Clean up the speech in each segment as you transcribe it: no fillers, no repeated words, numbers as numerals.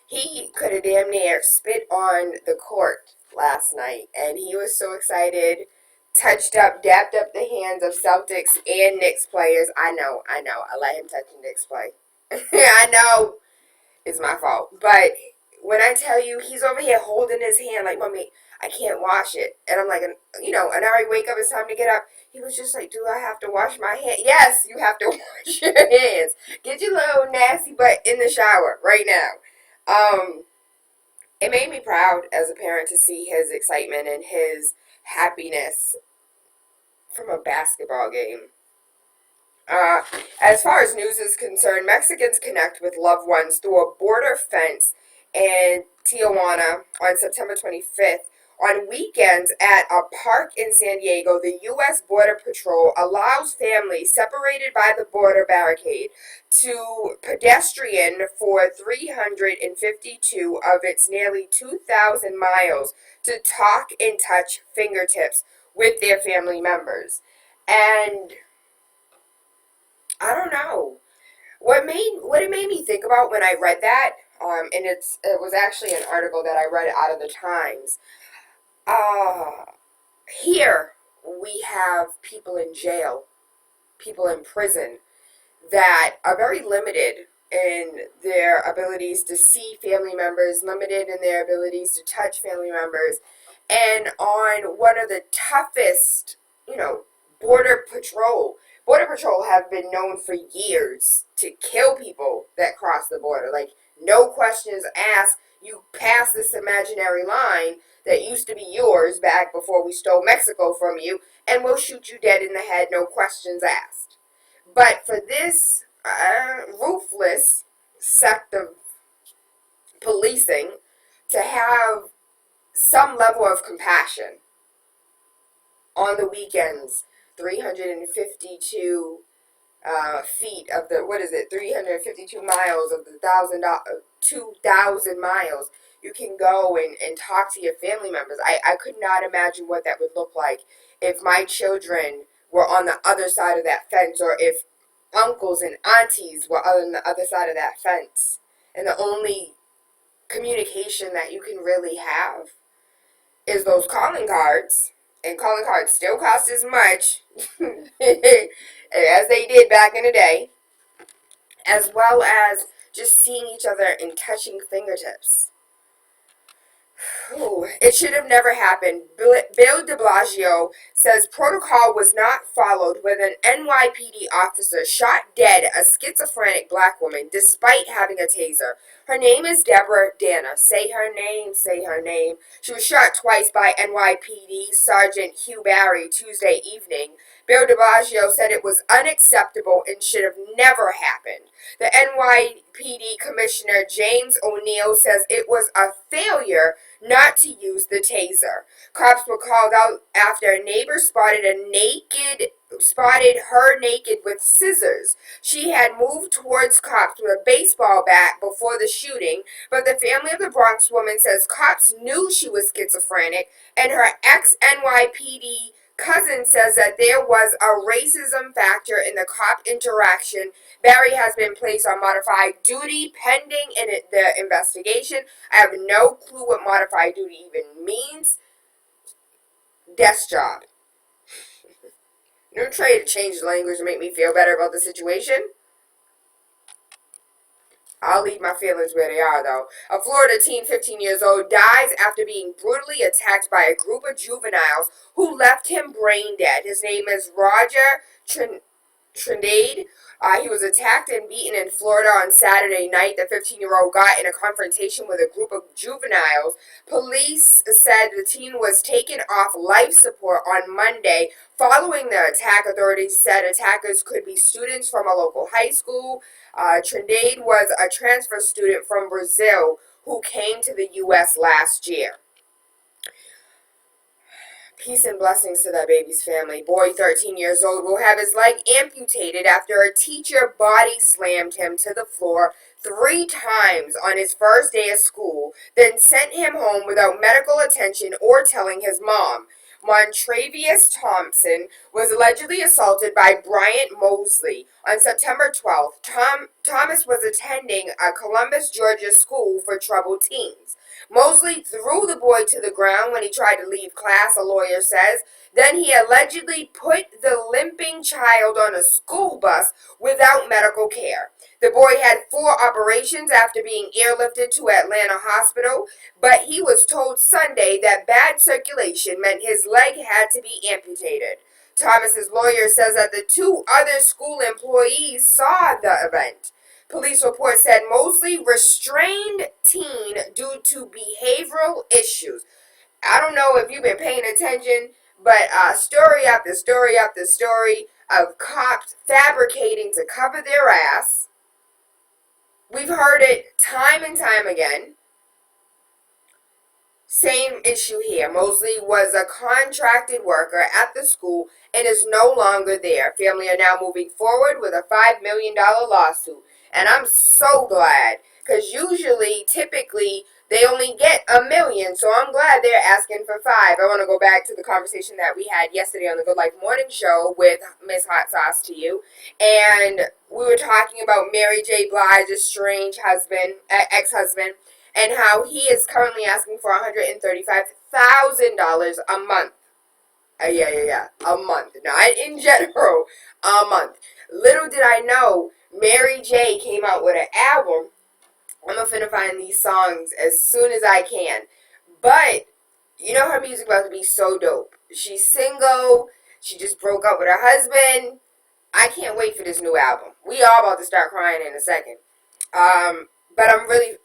He could have damn near spit on the court last night, and he was so excited. Touched up, dapped up the hands of Celtics and Knicks players. I know. I let him touch the Knicks play. I know it's my fault. But when I tell you, he's over here holding his hand like, Mommy, I can't wash it. And I'm like, and I already wake up, it's time to get up. He was just like, do I have to wash my hands? Yes, you have to wash your hands. Get your little nasty butt in the shower right now. It made me proud as a parent to see his excitement and his happiness from a basketball game. Uh, as far as news is concerned, Mexicans connect with loved ones through a border fence in Tijuana on September 25th. On weekends at a park in San Diego, the U.S. Border Patrol allows families separated by the border barricade to pedestrian for 352 of its nearly 2,000 miles to talk and touch fingertips with their family members. And I don't know. What it made me think about when I read that, and it was actually an article that I read out of the Times. Uh, Here we have people in jail, people in prison that are very limited in their abilities to see family members, limited in their abilities to touch family members, and on one of the toughest, you know, border patrol. Border patrol have been known for years to kill people that cross the border. Like, no questions asked. You pass this imaginary line that used to be yours back before we stole Mexico from you, and we'll shoot you dead in the head, no questions asked. But for this ruthless sect of policing to have some level of compassion on the weekends, 352 feet of the, what is it, 352 miles of the 2,000 miles, you can go and talk to your family members. I could not imagine what that would look like if my children were on the other side of that fence, or if uncles and aunties were on the other side of that fence. And the only communication that you can really have is those calling cards. And calling cards still cost as much as they did back in the day, as well as just seeing each other and touching fingertips. Ooh, it should have never happened. Bill de Blasio says protocol was not followed when an NYPD officer shot dead a schizophrenic black woman despite having a taser. Her name is Deborah Dana. Say her name, say her name. She was shot twice by NYPD Sergeant Hugh Barry Tuesday evening. Bill de Blasio said it was unacceptable and should have never happened. The NYPD Commissioner James O'Neill says it was a failure not to use the taser. Cops were called out after a neighbor spotted her naked with scissors. She had moved towards cops with a baseball bat before the shooting, but the family of the Bronx woman says cops knew she was schizophrenic, and her ex-NYPD cousin says that there was a racism factor in the cop interaction. Barry has been placed on modified duty pending in the investigation. I have no clue what modified duty even means. Desk job. Don't try to change the language to make me feel better about the situation. I'll leave my feelings where they are, though. A Florida teen, 15 years old, dies after being brutally attacked by a group of juveniles who left him brain dead. His name is Roger Trindade. He was attacked and beaten in Florida on Saturday night. The 15-year-old got in a confrontation with a group of juveniles. Police said the teen was taken off life support on Monday. Following the attack, authorities said attackers could be students from a local high school. Trindade was a transfer student from Brazil who came to the U.S. last year. Peace and blessings to that baby's family. Boy, 13 years old, will have his leg amputated after a teacher body slammed him to the floor 3 times on his first day of school, then sent him home without medical attention or telling his mom. Montravius Thompson was allegedly assaulted by Bryant Mosley on September 12th. Thomas was attending a Columbus, Georgia school for troubled teens. Mosley threw the boy to the ground when he tried to leave class, a lawyer says. Then he allegedly put the limping child on a school bus without medical care. The boy had 4 operations after being airlifted to Atlanta Hospital, but he was told Sunday that bad circulation meant his leg had to be amputated. Thomas's lawyer says that the 2 other school employees saw the event. Police report said Mosley restrained teen due to behavioral issues. I don't know if you've been paying attention, but story after story after story of cops fabricating to cover their ass. We've heard it time and time again. Same issue here. Mosley was a contracted worker at the school and is no longer there. Family are now moving forward with a $5 million lawsuit. And I'm so glad, because typically, they only get $1 million. So I'm glad they're asking for 5. I want to go back to the conversation that we had yesterday on the Good Life Morning Show with Miss Hot Sauce to You. And we were talking about Mary J. Blige's strange ex-husband, and how he is currently asking for $135,000 a month. A month. Not in general, a month. Little did I know, Mary J. came out with an album. I'm finna find these songs as soon as I can. But, you know her music about to be so dope. She's single. She just broke up with her husband. I can't wait for this new album. We all about to start crying in a second. But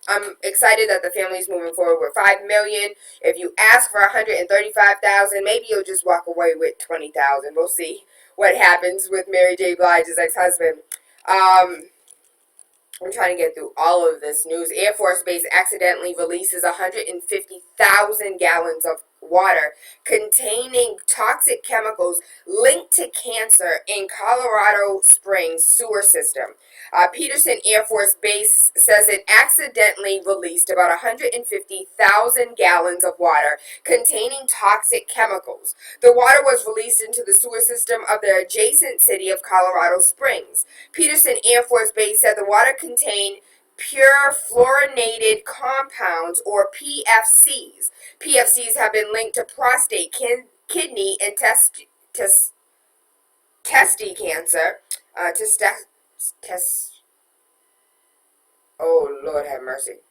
I'm excited that the family's moving forward with $5 million. If you ask for $135,000, maybe you'll just walk away with $20,000. We'll see what happens with Mary J. Blige's ex-husband. I'm trying to get through all of this news. Air Force Base accidentally releases 150,000 gallons of water containing toxic chemicals linked to cancer in Colorado Springs sewer system. Peterson Air Force Base says it accidentally released about 150,000 gallons of water containing toxic chemicals. The water was released into the sewer system of the adjacent city of Colorado Springs. Peterson Air Force Base said the water contained pure fluorinated compounds, or PFCs. PFCs have been linked to prostate, kidney, and testy cancer. Oh, Lord have mercy.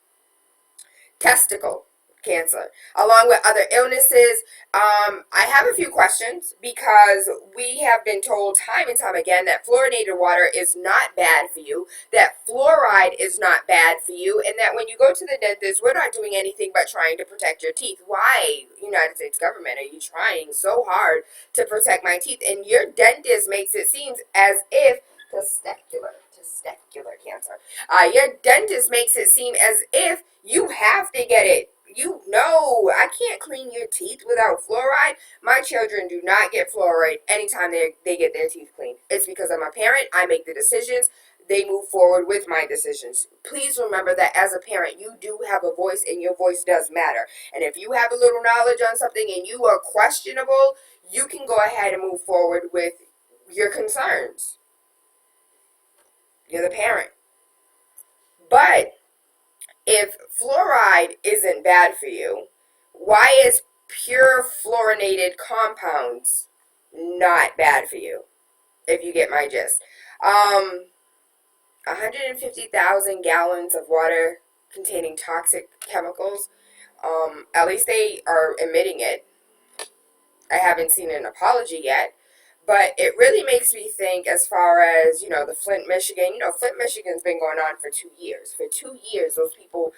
Testicle cancer, along with other illnesses. I have a few questions, because we have been told time and time again that fluorinated water is not bad for you, that fluoride is not bad for you, and that when you go to the dentist, we're not doing anything but trying to protect your teeth. Why, United States government, are you trying so hard to protect my teeth? And your dentist makes it seem as if testicular cancer. Your dentist makes it seem as if you have to get it. I can't clean your teeth without fluoride. My children do not get fluoride anytime they get their teeth cleaned. It's because I'm a parent. I make the decisions. They move forward with my decisions. Please remember that as a parent, you do have a voice, and your voice does matter. And if you have a little knowledge on something and you are questionable, you can go ahead and move forward with your concerns. You're the parent. But if fluoride isn't bad for you, why is pure fluorinated compounds not bad for you? If you get my gist. 150,000 gallons of water containing toxic chemicals. At least they are admitting it. I haven't seen an apology yet. But it really makes me think, as far as, the Flint, Michigan. Flint, Michigan's been going on for 2 years. For 2 years, those people,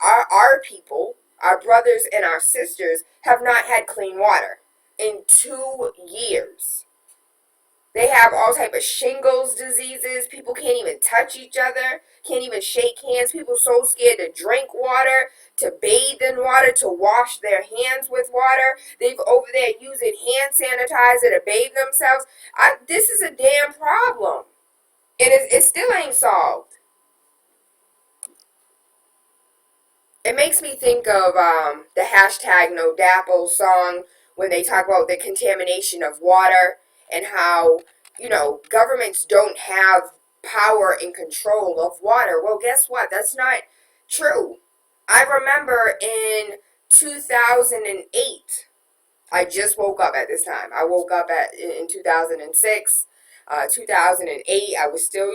our people, our brothers and our sisters, have not had clean water. In 2 years. They have all type of shingles diseases. People can't even touch each other. Can't even shake hands. People so scared to drink water, to bathe in water, to wash their hands with water. They've over there using hand sanitizer to bathe themselves. This is a damn problem. And it still ain't solved. It makes me think of the hashtag No Dapple song, when they talk about the contamination of water and how, governments don't have power and control of water. Well, guess what? That's not true. I remember in 2008, I just woke up at this time. I woke up in 2006, 2008. I was still,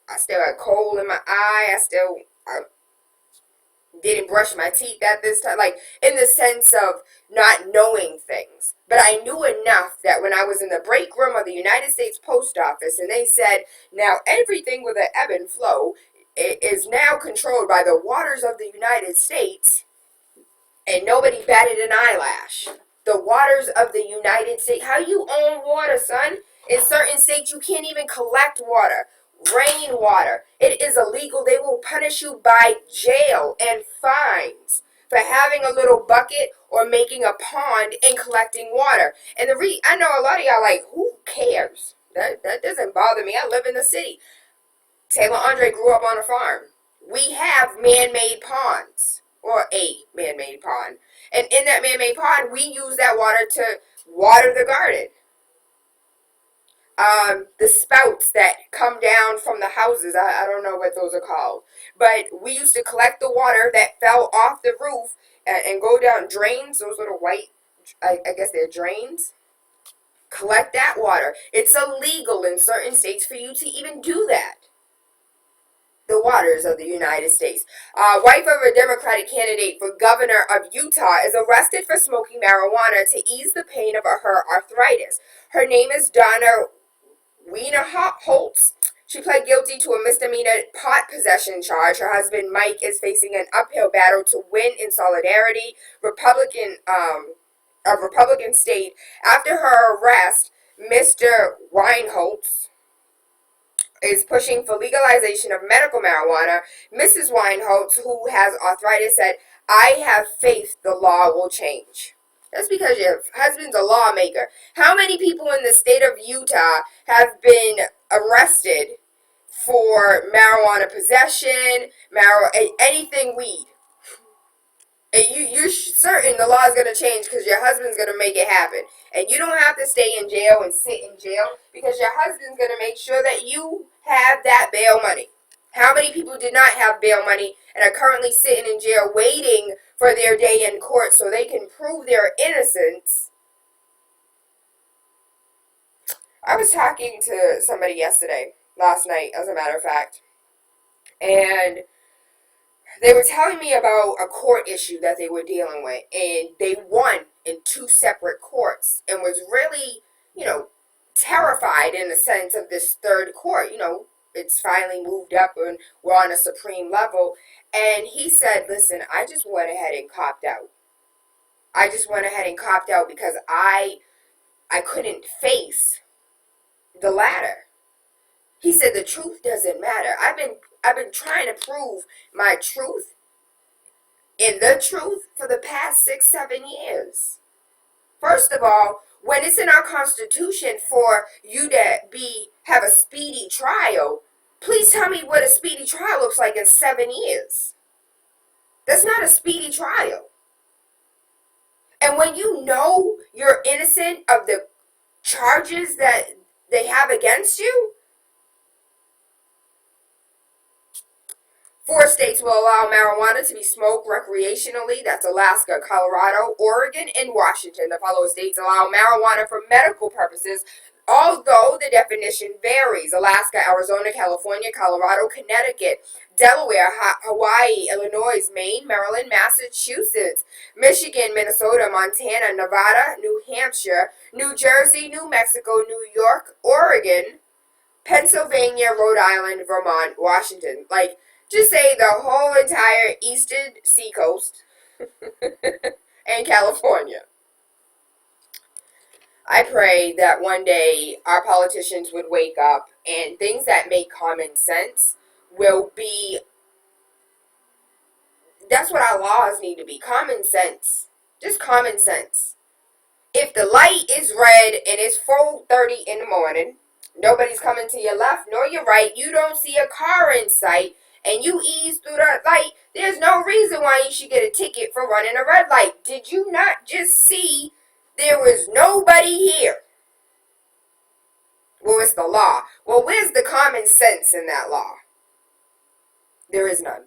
I still had coal in my eye. I didn't brush my teeth at this time. Like, in the sense of not knowing things. But I knew enough that when I was in the break room of the United States Post Office and they said, now everything with an ebb and flow is now controlled by the waters of the United States, and nobody batted an eyelash. The waters of the United States. How you own water, son? In certain states, you can't even collect water. Rainwater. It is illegal. They will punish you by jail and fines for having a little bucket or making a pond and collecting water. And I know a lot of y'all like, who cares? That doesn't bother me. I live in the city. Taylor Andre grew up on a farm. We have man-made ponds, or a man-made pond. And in that man-made pond, we use that water to water the garden. The spouts that come down from the houses, I don't know what those are called. But we used to collect the water that fell off the roof and go down drains, those little white, I guess they're drains. Collect that water. It's illegal in certain states for you to even do that. The waters of the United States. Wife of a Democratic candidate for governor of Utah is arrested for smoking marijuana to ease the pain of her arthritis. Her name is Donna Holtz. She pled guilty to a misdemeanor pot possession charge. Her husband Mike is facing an uphill battle to win in Solidarity, Republican state. After her arrest, Mr. Weinholz is pushing for legalization of medical marijuana. Mrs. Weinholz, who has arthritis, said, "I have faith the law will change." That's because your husband's a lawmaker. How many people in the state of Utah have been arrested for marijuana possession, anything weed? And you're certain the law is going to change because your husband's going to make it happen. And you don't have to stay in jail and sit in jail because your husband's going to make sure that you have that bail money. How many people did not have bail money and are currently sitting in jail waiting for their day in court so they can prove their innocence? I was talking to somebody last night, as a matter of fact, and they were telling me about a court issue that they were dealing with, and they won in 2 separate courts and was really, terrified in the sense of this third court. It's finally moved up and we're on a supreme level. And he said, listen, I just went ahead and copped out. I just went ahead and copped out because I couldn't face the ladder. He said the truth doesn't matter. I've been trying to prove my truth in the truth for the past 6-7 years. First of all, when it's in our Constitution for you to have a speedy trial, please tell me what a speedy trial looks like in 7 years. That's not a speedy trial. And when you know you're innocent of the charges that they have against you, 4 states will allow marijuana to be smoked recreationally. That's Alaska, Colorado, Oregon, and Washington. The following states allow marijuana for medical purposes, although the definition varies. Alaska, Arizona, California, Colorado, Connecticut, Delaware, Hawaii, Illinois, Maine, Maryland, Massachusetts, Michigan, Minnesota, Montana, Nevada, New Hampshire, New Jersey, New Mexico, New York, Oregon, Pennsylvania, Rhode Island, Vermont, Washington. Just say the whole entire eastern seacoast and California. I pray that one day our politicians would wake up and things that make common sense will be. That's what our laws need to be. Common sense. Just common sense. If the light is red and it's 4:30 in the morning, nobody's coming to your left nor your right, you don't see a car in sight, and you ease through that light, there's no reason why you should get a ticket for running a red light. Did you not just see There was nobody here. Well, it's the law. Well, where's the common sense in that law? There is none.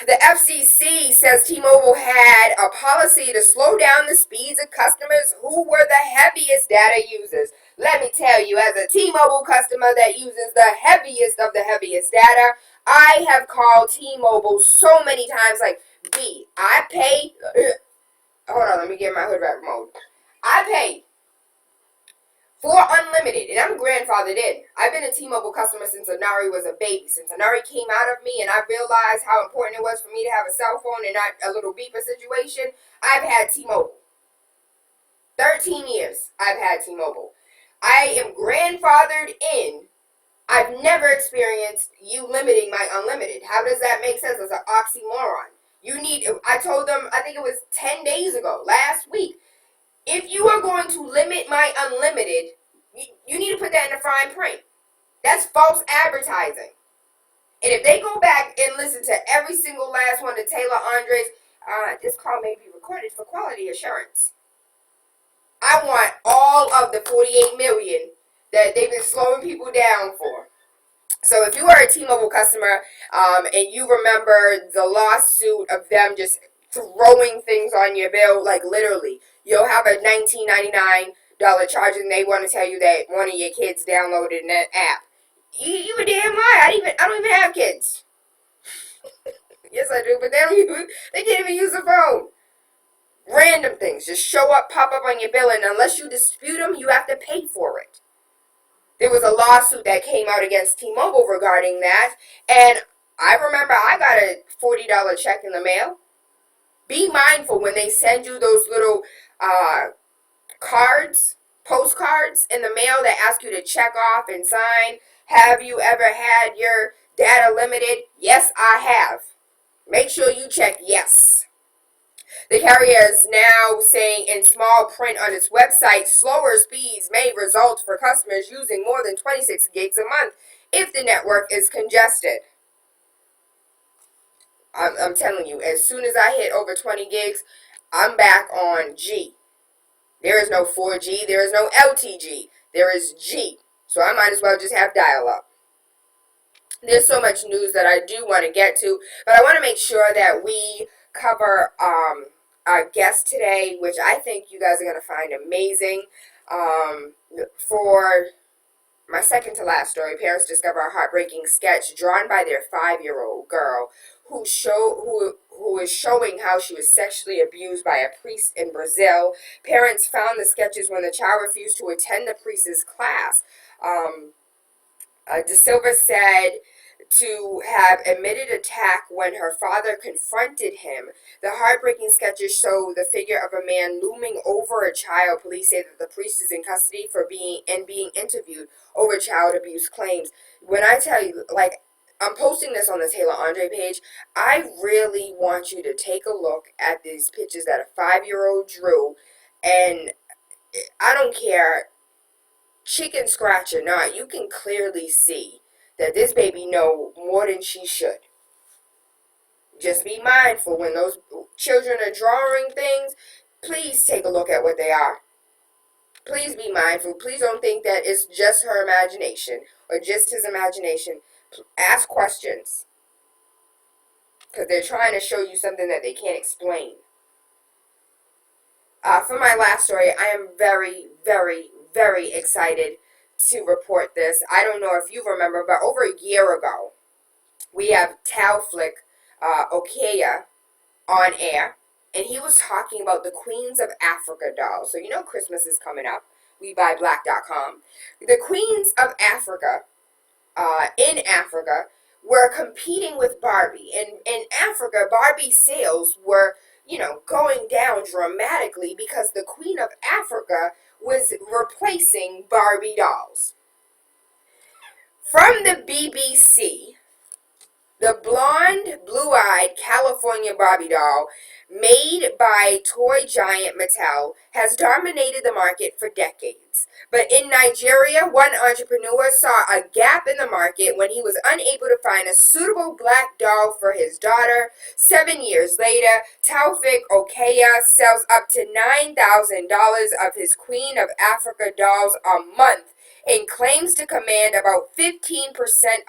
The FCC says T-Mobile had a policy to slow down the speeds of customers who were the heaviest data users. Let me tell you, as a T-Mobile customer that uses the heaviest of the heaviest data, I have called T-Mobile so many times like, B, I pay, hold on, let me get my hood wrap mode. I pay for unlimited, and I'm grandfathered in. I've been a T-Mobile customer since Anari was a baby. Since Anari came out of me and I realized how important it was for me to have a cell phone and not a little beeper situation, I've had T-Mobile. 13 years I've had T-Mobile. I am grandfathered in. I've never experienced you limiting my unlimited. How does that make sense? It's an oxymoron. I told them, I think it was 10 days ago, last week, if you are going to limit my unlimited, you need to put that in the fine print. That's false advertising. And if they go back and listen to every single last one of Tayla Andre's, this call may be recorded for quality assurance. I want all of the 48 million that they've been slowing people down for. So if you are a T-Mobile customer and you remember the lawsuit of them just throwing things on your bill, like literally, you'll have a $19.99 charge and they want to tell you that one of your kids downloaded an app. You a damn lie. I don't even have kids. Yes, I do, but they can't even use the phone. Random things just show up, pop up on your bill, and unless you dispute them, you have to pay for it. There was a lawsuit that came out against T-Mobile regarding that, and I remember I got a $40 check in the mail. Be mindful when they send you those little postcards in the mail that ask you to check off and sign. Have you ever had your data limited? Yes, I have. Make sure you check yes. The carrier is now saying in small print on its website, slower speeds may result for customers using more than 26 gigs a month if the network is congested. I'm telling you, as soon as I hit over 20 gigs, I'm back on G. There is no 4G, there is no LTG, there is G. So I might as well just have dial-up. There's so much news that I do want to get to, but I want to make sure that we cover our guest today, which I think you guys are going to find amazing. For my second to last story, parents discover a heartbreaking sketch drawn by their 5-year-old girl who is showing how she was sexually abused by a priest in Brazil. Parents found the sketches when the child refused to attend the priest's class. De Silva said to have admitted attack when her father confronted him. The heartbreaking sketches show the figure of a man looming over a child. Police say that the priest is in custody for being interviewed over child abuse claims. When I tell you, like, I'm posting this on the Tayla Andre page, I really want you to take a look at these pictures that a 5-year-old drew, and I don't care, chicken scratch or not, you can clearly see that this baby know more than she should. Just be mindful when those children are drawing things. Please take a look at what they are. Please be mindful. Please don't think that it's just her imagination or just his imagination. Ask questions, because they're trying to show you something that they can't explain. For my last story, I am very, very, very excited to report this. I don't know if you remember, but over a year ago, we have Talflick Okaya on air, and he was talking about the Queens of Africa dolls. So you know Christmas is coming up. WeBuyBlack.com. The Queens of Africa, in Africa, were competing with Barbie. And in Africa, Barbie sales were, going down dramatically because the Queen of Africa was replacing Barbie dolls. From the BBC, the blonde, blue-eyed California Barbie doll made by toy giant Mattel, has dominated the market for decades. But in Nigeria, one entrepreneur saw a gap in the market when he was unable to find a suitable black doll for his daughter. 7 years later, Taufik Okeya sells up to $9,000 of his Queen of Africa dolls a month and claims to command about 15%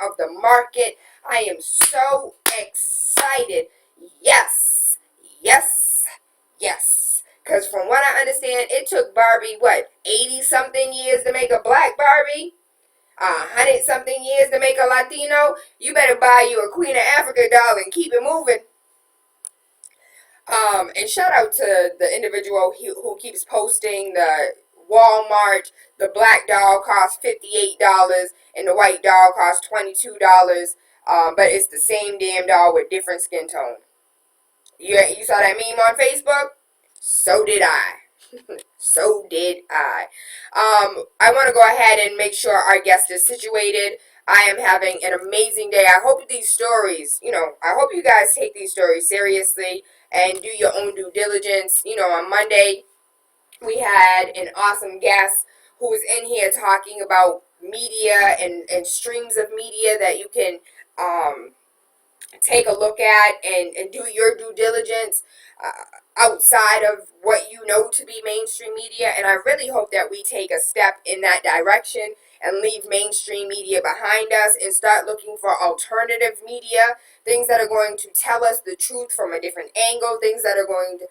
of the market. I am so excited. Yes, yes, yes. Because from what I understand, it took Barbie, what, 80 something years to make a black Barbie? 100 something years to make a Latino? You better buy you a Queen of Africa doll and keep it moving. And shout out to the individual who keeps posting the Walmart, the black doll costs $58 and the white doll costs $22. But it's the same damn doll with different skin tone. You saw that meme on Facebook? So did I. So did I. I want to go ahead and make sure our guest is situated. I am having an amazing day. I hope these stories, I hope you guys take these stories seriously and do your own due diligence. On Monday, we had an awesome guest who was in here talking about media and streams of media that you can take a look at and do your due diligence outside of what you know to be mainstream media. And I really hope that we take a step in that direction and leave mainstream media behind us and start looking for alternative media, things that are going to tell us the truth from a different angle, things that are going to,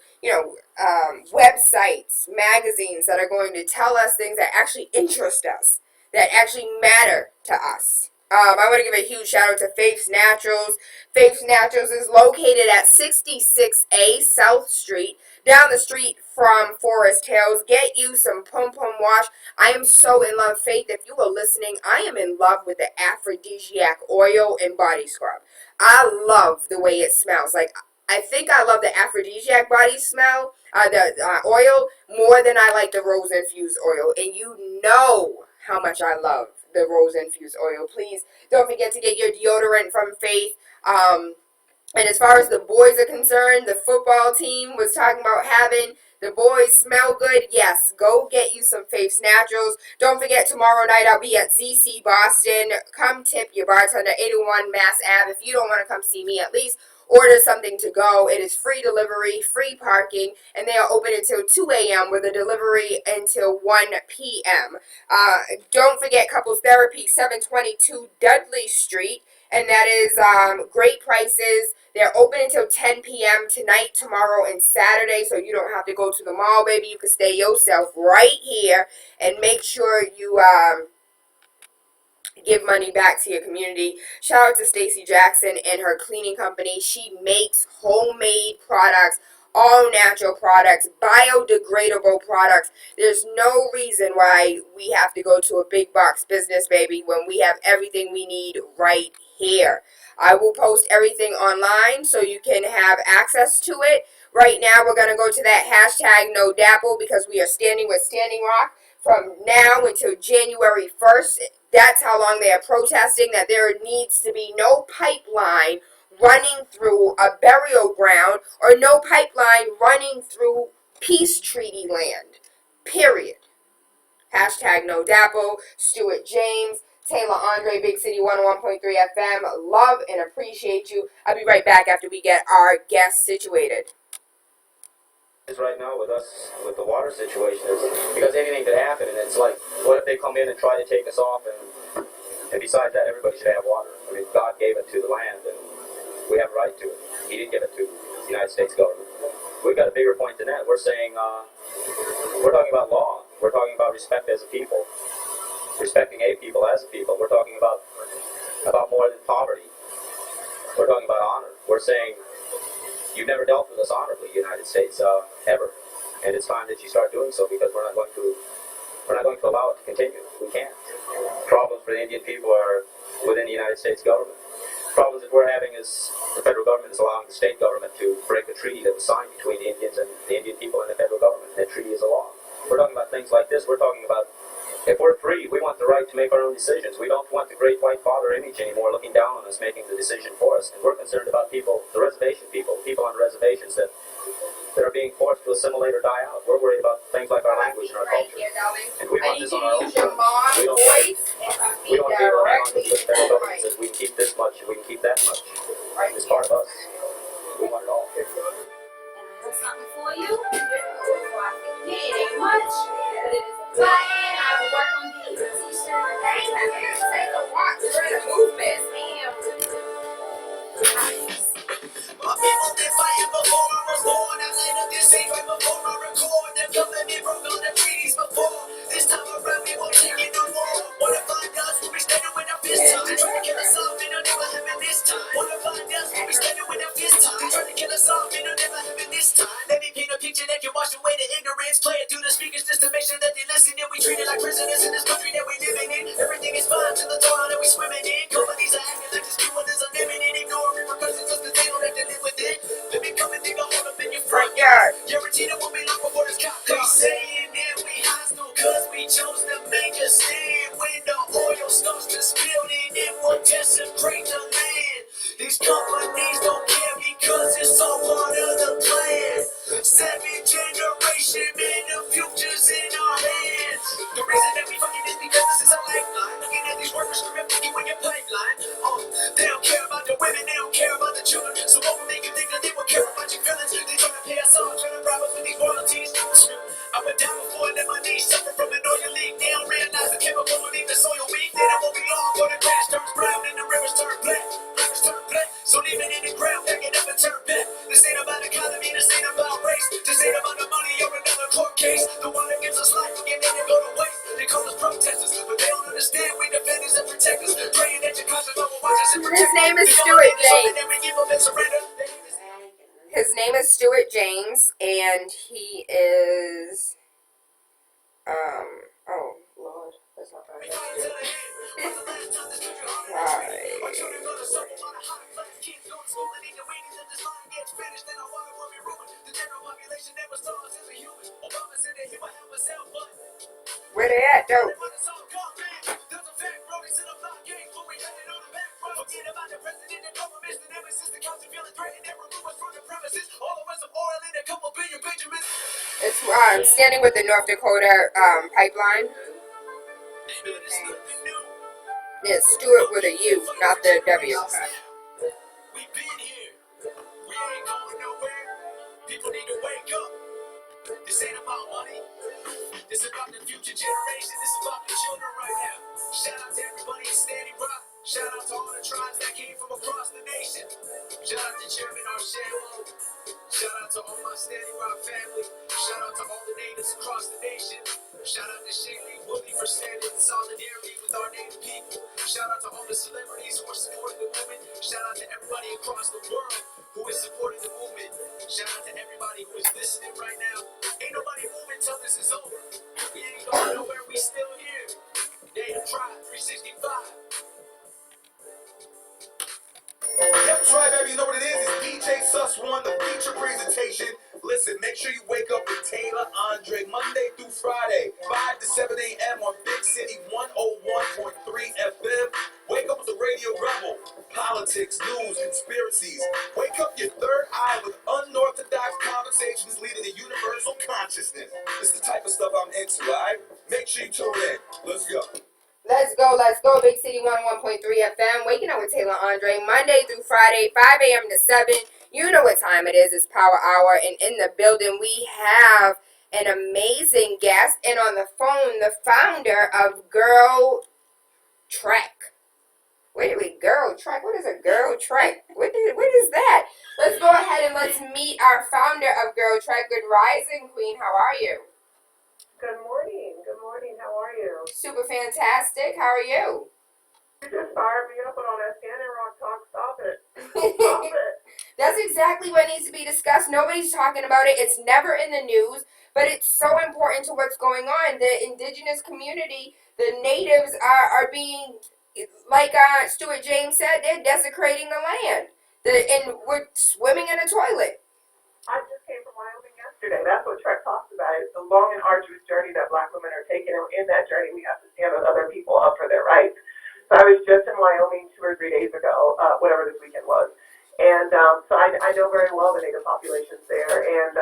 websites, magazines that are going to tell us things that actually interest us, that actually matter to us. I want to give a huge shout out to Faith's Naturals. Faith's Naturals is located at 66A South Street, down the street from Forest Hills. Get you some Pum Pum Wash. I am so in love, Faith. If you are listening, I am in love with the aphrodisiac oil and body scrub. I love the way it smells. I think I love the aphrodisiac body smell, the oil, more than I like the rose infused oil. And you know how much I love the rose infused oil. Please don't forget to get your deodorant from Faith. And as far as the boys are concerned, the football team was talking about having the boys smell good. Yes, go get you some Faith's Naturals. Don't forget, tomorrow night I'll be at ZC Boston. Come tip your bartender, 801 Mass Ave. If you don't want to come see me, at least order something to go. It is free delivery, free parking, and they are open until 2 a.m. with a delivery until 1 p.m. Don't forget Couples Therapy, 722 Dudley Street, and that is great prices. They're open until 10 p.m. tonight, tomorrow, and Saturday, so you don't have to go to the mall, baby. You can stay yourself right here and make sure you give money back to your community. Shout out to Stacy Jackson and her cleaning company. She makes homemade products, all natural products, biodegradable products. There's no reason why we have to go to a big box business, baby, when we have everything we need right here. I will post everything online so you can have access to it. Right now, we're going to go to that hashtag no dapple because we are standing with Standing Rock from now until January 1st. That's how long they are protesting, that there needs to be no pipeline running through a burial ground or no pipeline running through peace treaty land. Period. Hashtag no dapple. Stuart James, Tayla Andre, Big City 101.3 FM. Love and appreciate you. I'll be right back after we get our guests situated. Right now with us, with the water situation, is because anything could happen, and it's like, what if they come in and try to take us off, and besides that, everybody should have water. I mean, God gave it to the land, and we have a right to it. He didn't give it to the United States government. We've got a bigger point than that. We're saying, we're talking about law. We're talking about respect as a people, respecting a people as a people. We're talking about more than poverty. We're talking about honor. We're saying, you've never dealt with us honorably, United States, ever, and it's time that you start doing so, because we're not going to allow it to continue. We can't. Problems for the Indian people are within the United States government. Problems that we're having is the federal government is allowing the state government to break a treaty that was signed between the Indians and the Indian people and the federal government. That treaty is a law. We're talking about things like this. We're talking about If we're free, we want the right to make our own decisions. We don't want the great white father image anymore looking down on us, making the decision for us. And we're concerned about people, the reservation people on reservations that are being forced to assimilate or die out. We're worried about things like our language and our culture. And we want this on our own. We don't be able to hang on to the federal government says we can keep this much and we can keep that much. It's part of us. We want it all. Something for you. Yeah, it ain't much, but it is a plan. I will work on getting a t-shirt. Dang, I can't take a walk through the movement, man. My people been fighting before I was born. I laid up this scene right before I record. Them government broke on the treaties before. This time around we won't take it no more. What if I does? We'll be standing with our fist time. Trying to kill us off, it'll never happen this time. What if I does? We'll be standing with our fist time. Trying to kill us off, it'll never happen this time. Let me paint a picture that can wash away the ignorance. Play it through the speakers just to make sure that they listen. And we treat it like prisoners in this country that we living in. Everything is fine to the dawn that we swimming in. Companies are acting like this people is unlimited. Ignore repercussions just 'cause they don't have to live with it. Let me come and dig a hole up in your front yard. Your routine will be long before this cop. They saying that we hostile 'cause we chose to make a stand. When the oil starts to spill, then it will desecrate the land. These companies don't care because it's all part of the plan. 7th generation, man, the future's in our hands. The reason that we fucking is because this is our lifeline. Looking at these workers corrupting you in your pipeline. They don't care about the women, they don't care about the children. So what will make you think that they will care about your feelings? They trying to pay us off, trying to bribe us with these royalties. I went down before and let my knees suffer from an oil leak. They don't realize the chemical will leave the soil weak. Then it won't be long for the grass turns brown and the rivers turn black. Rivers turn black, so leave it in the ground, back it up and turn back. This ain't about economy, this ain't about race. This ain't about the money or another court case. The one that gives us life, again, then it go to waste. They call us protesters, but they don't understand we defenders and protectors. Praying that your conscience will watch us and protect us. His name is Stuart James. His His name is Stuart James, and he is, oh, Lord, that's not right. Where they at, though? It's I'm standing with the North Dakota pipeline. It's Stewart with a U, not the W. We've been here. We ain't going nowhere. People need to wake up. This ain't about money. This is about the future generation. This is about the children right now. Shout out to everybody in Standing Rock. Shout out to all the tribes that came from across the nation. Shout out to Chairman Arshamo. Shout out to all my Standing Rock family. Shout out to all the natives across the nation. Shout out to Shaylee Woodley for standing in solidarity with our native people. Shout out to all the celebrities who are supporting the movement. Shout out to everybody across the world who is supporting the movement. Shout out to everybody who is listening right now. Ain't nobody moving till this is over. We ain't going nowhere, we still here. Native Tribe 365. That's right, baby. You know what it is? It's DJ Sus One, the feature presentation. Listen, make sure you wake up with Tayla, Andre, Monday through Friday, 5 to 7 a.m. on Big City 101.3 FM. Wake up with the Radio Rebel. Politics, news, conspiracies. Wake up your third eye with unorthodox conversations leading to universal consciousness. This is the type of stuff I'm into, all right? Make sure you tune in. Let's go. Let's go, Big City 101.3 FM. Waking up with Taylor Andre, Monday through Friday, 5 a.m. to 7. You know what time it is. It's Power Hour. And in the building, we have an amazing guest. And on the phone, the founder of GirlTrek. Wait, GirlTrek? What is a GirlTrek? What is that? Let's go ahead and let's meet our founder of GirlTrek. Good rising, Queen. How are you? Good morning. Good morning. How are you? Super fantastic. How are you? You just fired me up on all that Standing Rock talk. Stop it. Stop it. That's exactly what needs to be discussed. Nobody's talking about it. It's never in the news, but it's so important to what's going on. The indigenous community, the natives are being, like Stuart James said, they're desecrating the land. And we're swimming in a toilet. I just came from Wyoming yesterday. yesterday. That's what Trek talks about. It's the long and arduous journey that Black women are taking, and in that journey, we have to stand with other people up for their rights. So I was just in Wyoming 2 or 3 days ago, whatever this weekend was, and so I know very well the Native populations there, and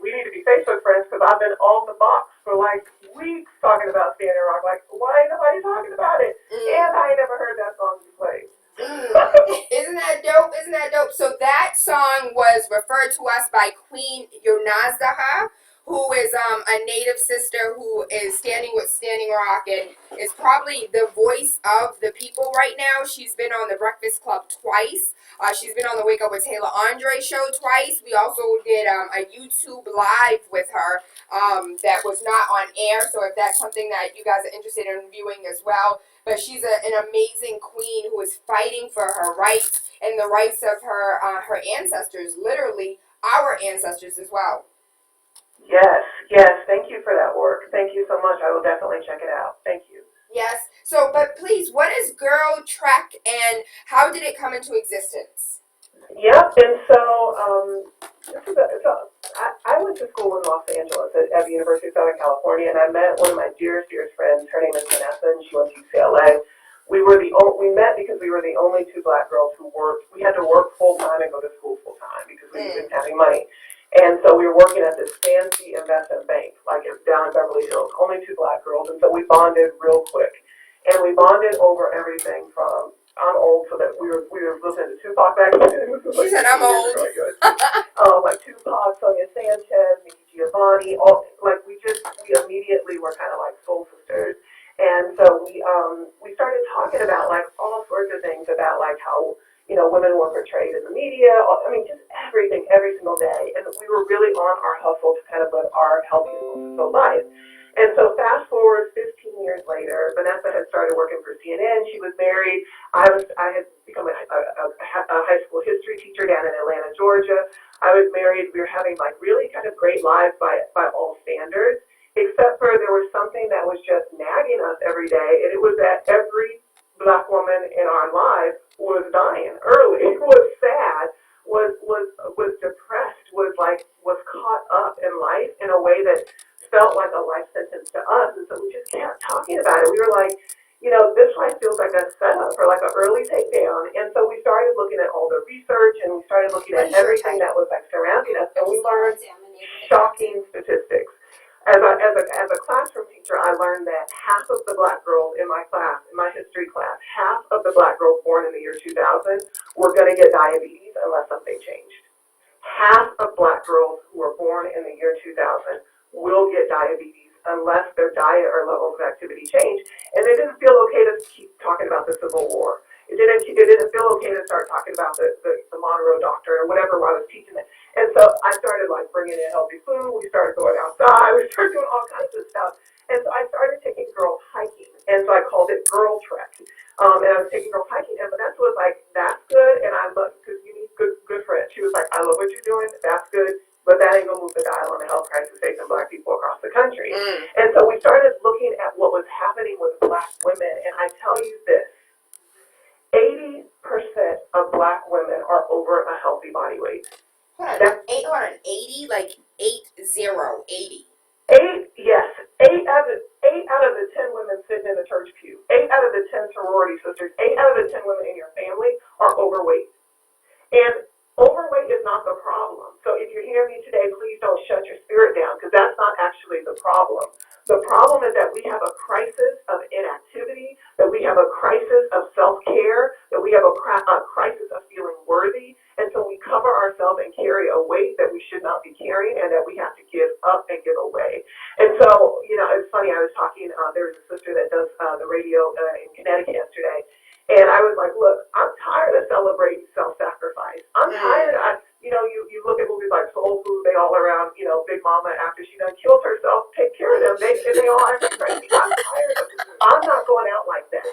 we need to be Facebook friends because I've been on the box for like weeks talking about Standing Rock. Like, why ain't nobody talking about it? And I ain't never heard that song be played. Isn't that dope? Isn't that dope? So that song was referred to us by Queen Yonazaha, who is a Native sister who is standing with Standing Rock and is probably the voice of the people right now. She's been on the Breakfast Club twice. She's been on the Wake Up with Tayla Andre show twice. We also did a YouTube live with her that was not on air. So if that's something that you guys are interested in viewing as well. But she's an amazing queen who is fighting for her rights and the rights of her her ancestors, literally our ancestors as well. Yes. Thank you for that work. Thank you so much. I will definitely check it out. Thank you. Yes. So, but please, what is GirlTrek and how did it come into existence? Yep. And so I went to school in Los Angeles at the University of Southern California, and I met one of my dearest friends. Her name is Vanessa, and she went to UCLA. We met because we were the only 2 Black girls who worked. We had to work full time and go to school full time because we didn't have any money. And so we were working at this fancy investment bank, like down in Beverly Hills, only 2 Black girls. And so we bonded real quick. And we bonded over everything from, I'm old, so that we were listening to Tupac back then. She said, I'm old. Really good. Like Tupac, Sonia Sanchez, Nikki Giovanni, we immediately were kind of like soul sisters. And so we started talking about like all sorts of things about like how, women were portrayed in the media. I mean, just everything, every single day. And we were really on our hustle to kind of live our healthy, fulfilled life. And so fast forward 15 years later, Vanessa had started working for CNN. She was married. I had become a high school history teacher down in Atlanta, Georgia. I was married. We were having like really kind of great lives by all standards, except for there was something that was just nagging us every day, and it was that every Black woman in our lives was dying early, was sad, was depressed, was caught up in life in a way that felt like a life sentence to us. And so we just kept talking about it. We were like, this life feels like a setup for like an early takedown. And so we started looking at all the research, and we started looking at everything that was like surrounding us, and we learned shocking statistics. As a classroom teacher, I learned that half of the Black girls in my class, in my history class, half of the Black girls born in the year 2000 were going to get diabetes unless something changed. Half of Black girls who were born in the year 2000 will get diabetes unless their diet or levels of activity change. And it didn't feel okay to keep talking about the Civil War. It didn't feel okay to start talking about the Monroe Doctrine or whatever while I was teaching it. And so I started like bringing in healthy food. We started going outside. We started doing all kinds of stuff. And so I started taking girls hiking. And so I called it GirlTrek. And I was taking girls hiking. And Vanessa was like, that's good. And I love, because you need good friends. She was like, I love what you're doing. That's good. But that ain't going to move the dial on the health crisis facing Black people across the country. And so we started looking at what was happening with Black women. And I tell you this, 80% of Black women are over a healthy body weight. Hold on, 80? Like 80. 8, yes. 8 out of the 10 women sitting in the church pew, 8 out of the 10 sorority sisters, 8 out of the 10 women in your family are overweight. And overweight is not the problem. So if you're hearing me today, please don't shut your spirit down, because that's not actually the problem. The problem is that we have a crisis of inactivity, that we have a crisis of self-care, that we have a crisis of feeling worthy, and so we cover ourselves and carry a weight that we should not be carrying and that we have to give up and give away. And so, it's funny, I was talking, there was a sister that does the radio in Connecticut yesterday, and I was like, look, I'm tired of celebrating self-sacrifice. I'm tired of, you look at movies like Soul Food, they all around, Big Mama, after she done killed herself, take care of them. They all act crazy. I'm tired of it. I'm not going out like that.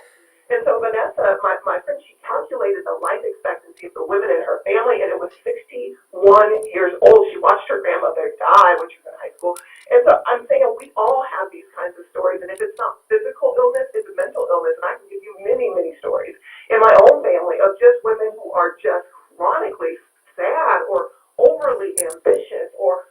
And so Vanessa, my friend, she calculated the life expectancy of the women in her family, and it was 61 years old. She watched her grandmother die when she was in high school. And so I'm saying we all have these kinds of stories, and if it's not physical illness, it's mental illness. And I can give you many, many stories in my own family of just women who are just chronically sad or overly ambitious or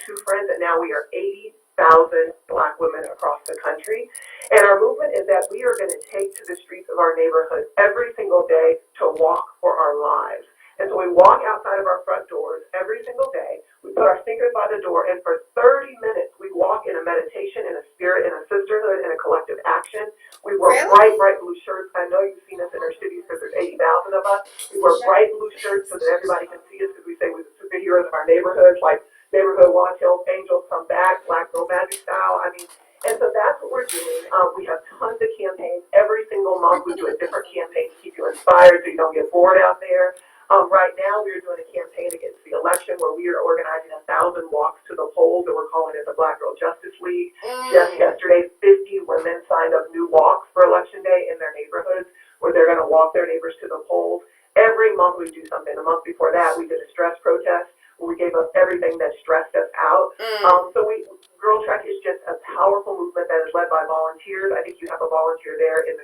2 friends, and now we are 80,000 Black women across the country. And our movement is that we are going to take to the streets of our neighborhoods every single day to walk for our lives. And so we walk outside of our front doors every single day. We put our sneakers by the door, and for 30 minutes, we walk in a meditation, in a spirit, in a sisterhood, in a collective action. We wear bright blue shirts. I know you've seen us in our cities because there's 80,000 of us. We wear bright blue shirts so that everybody can see us because we say we're the superheroes of our neighborhoods, like Neighborhood Watch, Hills, Angels Come Back, Black Girl Magic Style. I mean, and so that's what we're doing. We have tons of campaigns. Every single month we do a different campaign to keep you inspired so you don't get bored out there. Right now, we are doing a campaign against the election where we are organizing 1,000 walks to the polls, and we're calling it the Black Girl Justice League. Just yesterday, 50 women signed up new walks for Election Day in their neighborhoods where they're going to walk their neighbors to the polls. Every month we do something. The month before that, we did a stress protest where we gave up everything that stressed us out. GirlTrek is just a powerful movement that is led by volunteers. I think you have a volunteer there in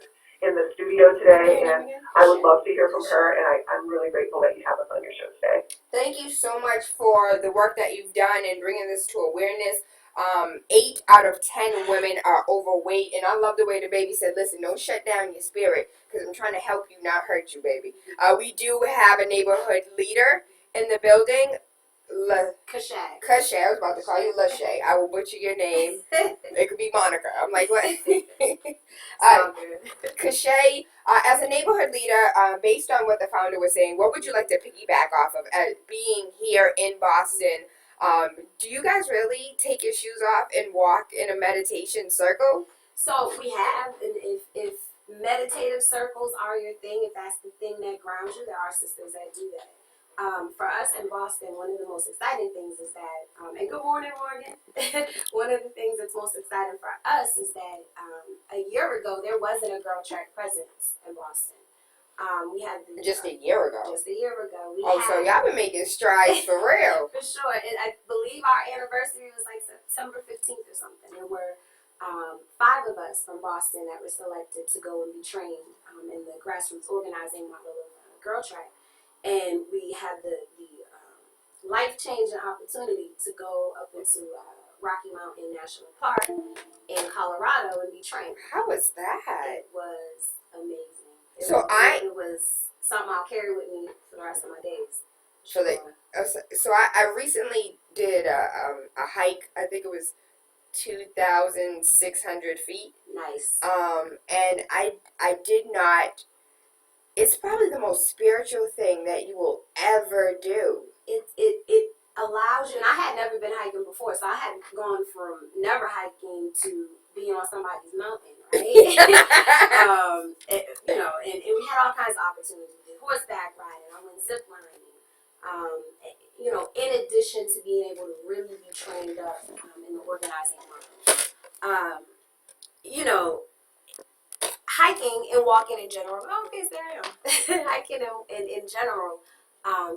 the studio today, and I would love to hear from her, and I'm really grateful that you have us on your show today. Thank you so much for the work that you've done and bringing this to awareness. 8 out of 10 women are overweight, and I love the way the baby said, listen, don't shut down your spirit, because I'm trying to help you, not hurt you, baby. We do have a neighborhood leader in the building. Kashay. Kashay, I was about to call you Lashay. I will butcher your name. It could be Monica. I'm like, what? Kashay, as a neighborhood leader, based on what the founder was saying, what would you like to piggyback off of being here in Boston? Do you guys really take your shoes off and walk in a meditation circle? So we have, and if meditative circles are your thing, if that's the thing that grounds you, there are sisters that do that. For us in Boston, one of the most exciting things is that, and good morning, Morgan. One of the things that's most exciting for us is that a year ago, there wasn't a GirlTrek presence in Boston. We had just a year ago. Just a year ago. So y'all been making strides for real. For sure. And I believe our anniversary was like September 15th or something. There were 5 of us from Boston that were selected to go and be trained in the grassroots organizing model of GirlTrek. And we had the life-changing opportunity to go up into Rocky Mountain National Park in Colorado and be trained. How was that? It was amazing. It was something I'll carry with me for the rest of my days. So I recently did a hike. I think it was 2,600 feet. Nice. And I did not. It's probably the most spiritual thing that you will ever do. It allows you, and I had never been hiking before, so I had gone from never hiking to being on somebody's mountain, right? And we had all kinds of opportunities. We did horseback riding, I went zip lining. In addition to being able to really be trained up in the organizing model. Hiking and walking in general, hiking in general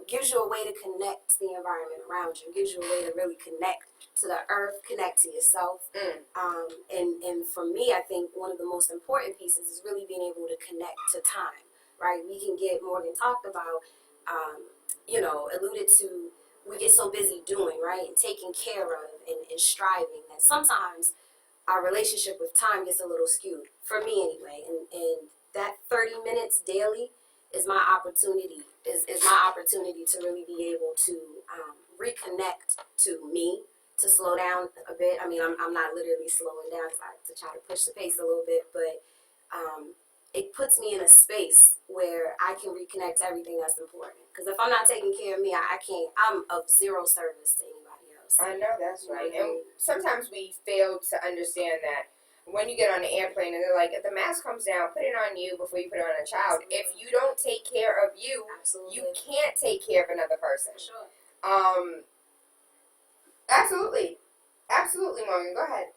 gives you a way to connect to the environment around you, gives you a way to really connect to the earth, connect to yourself. And for me, I think one of the most important pieces is really being able to connect to time, right? We can get, Morgan talked about, alluded to, we get so busy doing, right, and taking care of and striving that sometimes our relationship with time gets a little skewed, for me anyway, and that 30 minutes daily is my opportunity, is my opportunity to really be able to reconnect to me, to slow down a bit. I mean, I'm not literally slowing down to try to push the pace a little bit, but it puts me in a space where I can reconnect to everything that's important. Because if I'm not taking care of me, I can't, I'm of zero service to anybody else. I know that's right. And sometimes we fail to understand that when you get on the airplane and they're like, if the mask comes down, put it on you before you put it on a child. Absolutely. If you don't take care of you, Absolutely. you can't take care of another person. Sure. Absolutely, Morgan. Go ahead.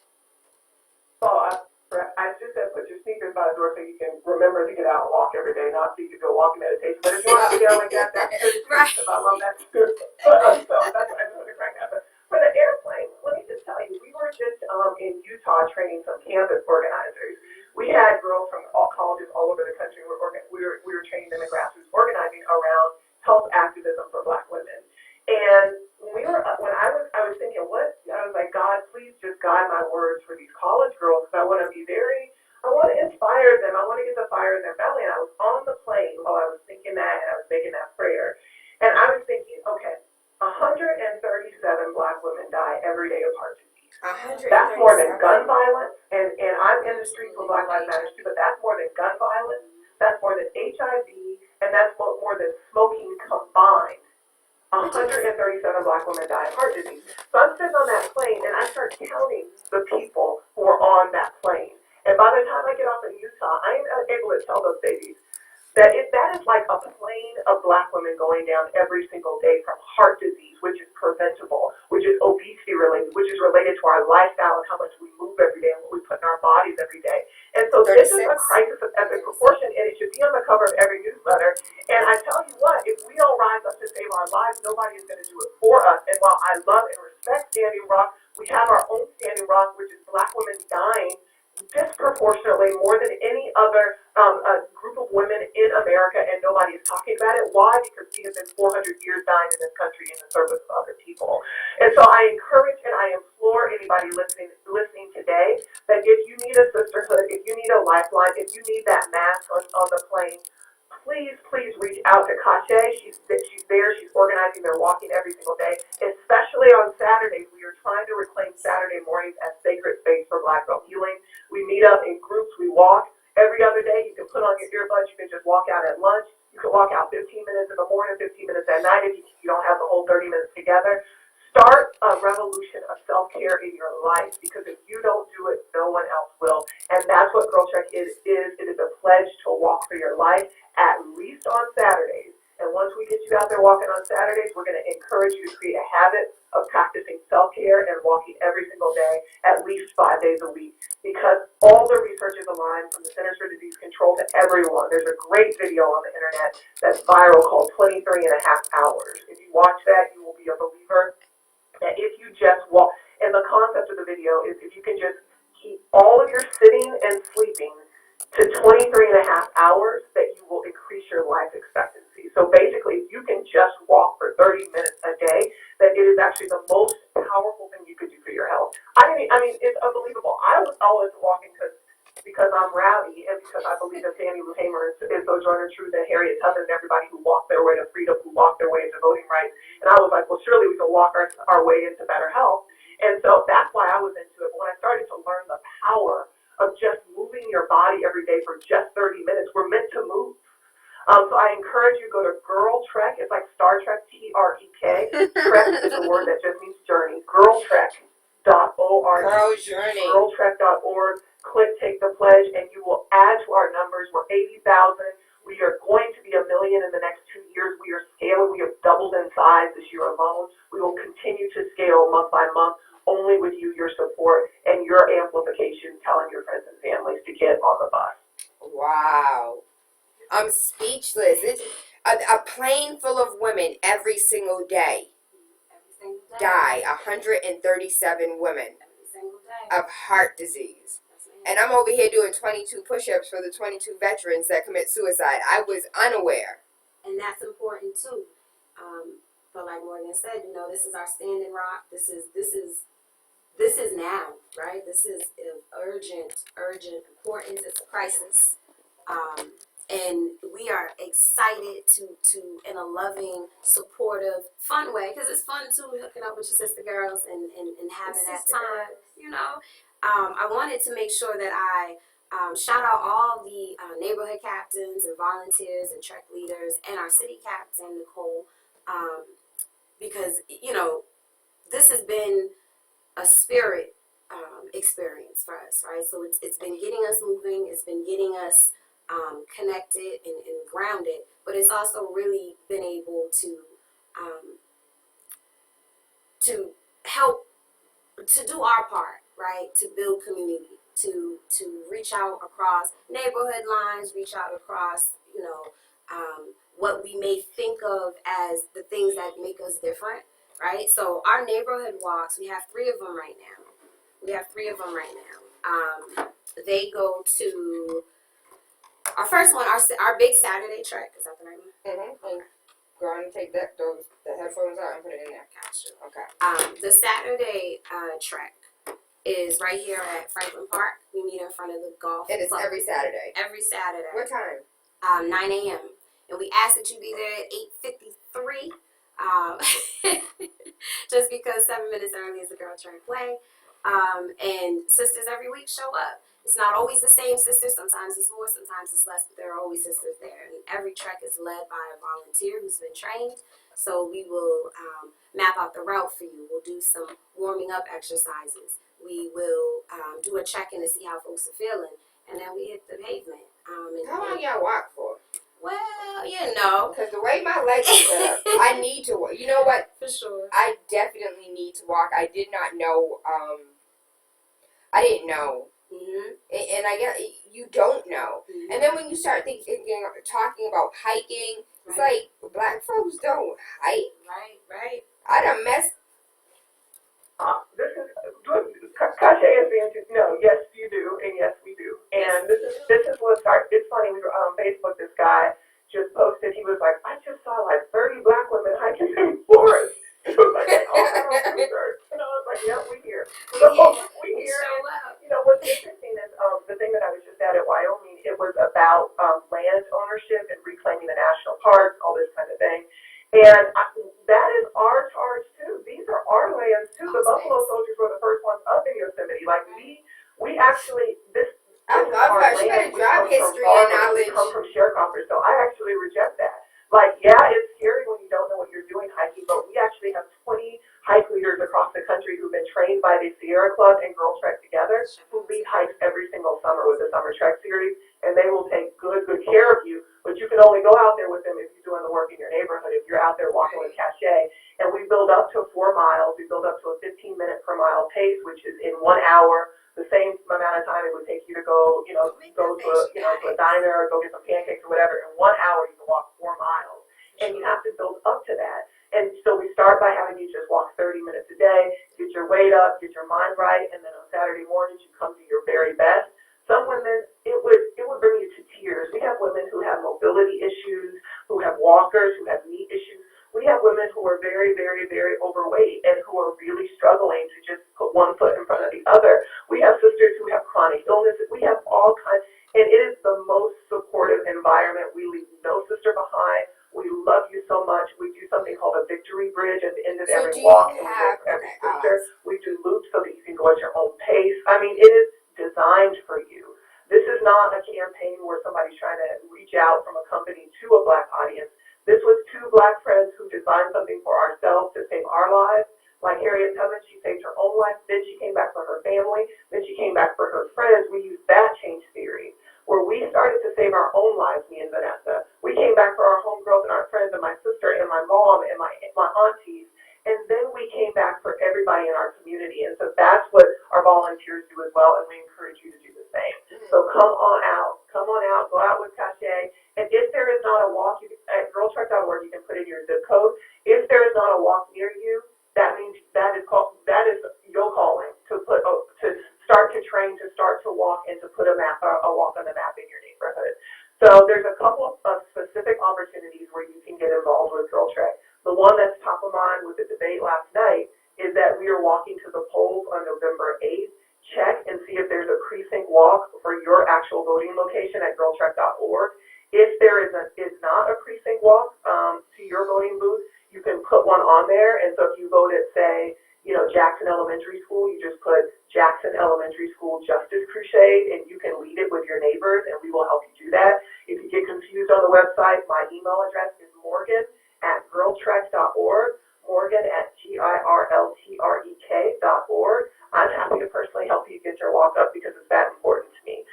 I just said put your sneakers by the door so you can remember to get out and walk every day, not so you can go walking meditation. But if you want to get out like that, that's good. Right. Because I love that too. So that's what I just want to crack that. But for the airplane, let me just tell you, we were just in Utah training some campus organizers. We had girls from all colleges all over the country. We were trained in the grassroots organizing around health activism for Black women. And I was thinking, I was like, God, please just guide my words for these college girls, because I want to I want to inspire them. I want to get the fire in their belly. And I was on the plane while I was thinking that, and I was making that prayer. And I was thinking, okay, 137 black women die every day of heart disease. That's more than gun violence, and I'm in the streets with Black Lives Matter too, but that's more than gun violence, that's more than HIV, and that's more than smoking combined. 137 black women die of heart disease. So I'm sitting on that plane, and I start counting the people who are on that plane. And by the time I get off in Utah, I am able to tell those babies that is like a plane of black women going down every single day from heart disease, which is preventable, which is obesity related, which is related to our lifestyle and how much we move every day and what we put in our bodies every day. And so this is a crisis of epic proportion, and it should be on the cover of every newsletter. And I tell you what, if we don't rise up to save our lives, nobody is going to do it for us. And while I love and respect Standing Rock, we have our own Standing Rock, which is black women dying disproportionately more than any other group of women in America, and nobody is talking about it. Why? Because we have been 400 years dying in this country in the service of other people. And so I encourage and I implore anybody listening today that if you need a sisterhood, if you need a lifeline, if you need that mask on the plane, please reach out to Kache. She's there. She's organizing. They're walking every single day, especially on Saturdays. We are trying to reclaim Saturday mornings as sacred space for Black Belt healing. We meet up in groups. We walk every other day. You can put on your earbuds. You can just walk out at lunch. You can walk out 15 minutes in the morning, 15 minutes at night if you don't have the whole 30 minutes together. Start a revolution of self-care in your life, because if you don't do it, no one else will. And that's what GirlTrek is. It is a pledge to walk for your life, at least on Saturdays. And once we get you out there walking on Saturdays, we're going to encourage you to create a habit of practicing self-care and walking every single day, at least 5 days a week, because all the research is aligned from the Centers for Disease Control to everyone. There's a great video on the internet that's viral called 23 and a half hours. If you watch that, you will be a believer that if you just walk, and the concept of the video is if you can just keep all of your sitting and sleeping to 23 and a half hours, that you will increase your life expectancy. So basically, if you can just walk for 30 minutes a day, that it is actually the most powerful thing you could do for your health. I mean, it's unbelievable. I was always walking because I'm rowdy, and because I believe that Fannie Lou Hamer is Sojourner Truth and Harriet Tubman and everybody who walked their way to freedom, who walked their way into voting rights. And I was like, well, surely we can walk our way into better health. And so that's why I was into it. But when I started to learn the power of just moving your body every day for just 30 minutes, we're meant to move. So I encourage you to go to GirlTrek. It's like Star Trek, Trek. Trek is a word that just means journey. GirlTrek.org. Girl Journey. GirlTrek.org. Click Take the Pledge, and you will add to our numbers. We're 80,000. We are going to be 1 million in the next 2 years. We are scaling. We have doubled in size this year alone. We will continue to scale month by month, only with your support, and your amplification, telling your friends and families to get on the bus. Wow. I'm speechless. It's a plane full of women every single day die. 137 women Every single day. of heart disease. And I'm over here doing 22 push-ups for the 22 veterans that commit suicide. I was unaware. And that's important too. But like Morgan said, this is our Standing Rock. This is now, right? This is urgent importance. It's a crisis. And we are excited to in a loving, supportive, fun way, because it's fun too, hooking up with your sister girls and having that time, I wanted to make sure that I shout out all the neighborhood captains and volunteers and Trek leaders and our city captain, Nicole, because, this has been a spirit experience for us, right? So it's been getting us moving, it's been getting us connected and grounded, but it's also really been able to help to do our part, right? To build community, to reach out across neighborhood lines, reach out across, what we may think of as the things that make us different, right? So our neighborhood walks, we have 3 of them right now. They go to our first one, our big Saturday trek. Is that the right one? Mm-hmm. Go on and take the headphones out and put it in there. Gotcha. Okay. The Saturday trek is right here at Franklin Park. We meet in front of the golf And it's club every Saturday. every Saturday. What time? 9 a.m. And we ask that you be there at 8:53. Just because 7 minutes early is the GirlTrek way. And sisters every week show up. It's not always the same sisters. Sometimes it's more, sometimes it's less, but there are always sisters there. And every trek is led by a volunteer who's been trained. So we will map out the route for you. We'll do some warming up exercises. We will do a check-in to see how folks are feeling. And then we hit the pavement. How long y'all walk for? Well, you know. Because the way my legs are set up, I need to walk. You know what? For sure. I definitely need to walk. I did not know. I didn't know. Mm-hmm. And I guess you don't know. Mm-hmm. And then when you start talking about hiking, it's like, black folks don't hike. Right. I done messed. This is Kasha is the answer. No, yes you do, and yes we do. And this is what started. It's funny. We were on Facebook. This guy just posted. He was like, I just saw like 30 black women hiking in the forest. It was like they all had on t-shirts. And I was like, yeah, we here. So we here. Show And, up. you know what's interesting is the thing that I was just at Wyoming. It was about land ownership and reclaiming the national parks, all this kind of thing. And that is our charge too. These are our lands too. The Buffalo Soldiers were the first ones up in Yosemite. Like we actually this. I love her. She got a job history and knowledge. We come from sharecroppers, so I actually reject that. Like, yeah, it's scary when you don't know what you're doing hiking, but we actually have 20 hike leaders across the country who've been trained by the Sierra Club and GirlTrek together, who lead hikes every single summer with the Summer Trek series, and they will take good care of you. But you can only go out there with them if you're doing the work in your neighborhood, if you're out there walking with Cachet. And we build up to 4 miles. We build up to a 15-minute per mile pace, which is in 1 hour, the same amount of time it would take you to go, go to a diner or go get some pancakes or whatever. In 1 hour, you can walk 4 miles. And you have to build up to that. And so we start by having you just walk 30 minutes a day, get your weight up, get your mind right, and then on Saturday mornings you come to your very best. Some women, it would bring you to tears. We have women who have mobility issues, who have walkers, who have knee issues. We have women who are very, very, very overweight and who are really struggling to just put one foot in front of the other. We have sisters who have chronic illnesses. We have all kinds, and it is the most supportive environment. We leave no sister behind. We love you so much. We do something called a victory bridge at the end of every walk. Every sister. We do loops so that you can go at your own pace. I mean, it is designed for you. This is not a campaign where somebody's trying to reach out from a company to a black audience. This was 2 black friends who designed something for ourselves to save our lives. Like Harriet Tubman, she saved her own life, then she came back for her family, then she came back for her friends. We used that change theory, where we started to save our own lives, me and Vanessa. We came back for our homegirls and our friends and my sister and my mom and my aunties, and then we came back for everybody in our community. And so that's what our volunteers do as well, and we encourage you to do the same. So come on out, go out with Cachet. And if there is not a walk, at girltrek.org, you can put in your zip code. If there is not a walk near you, that means that is your calling to start to train, to start to walk, and to put a walk on the map in your neighborhood. So there's a couple of specific opportunities where you can get involved with GirlTrek. The one that's top of mind with the debate last night is that we are walking to the polls on November 8th. Check and see if there's a precinct walk for your actual voting location at girltrek.org. If there is not a precinct walk to your voting booth, you can put one on there. And so if you vote at, say, Jackson Elementary School, you just put Jackson Elementary School Justice Crusade, and you can lead it with your neighbors, and we will help you do that. If you get confused on the website, my email address is morgan@girltrek.org, morgan@girltrek.org. I'm happy to personally help you get your walk up because it's that important to me.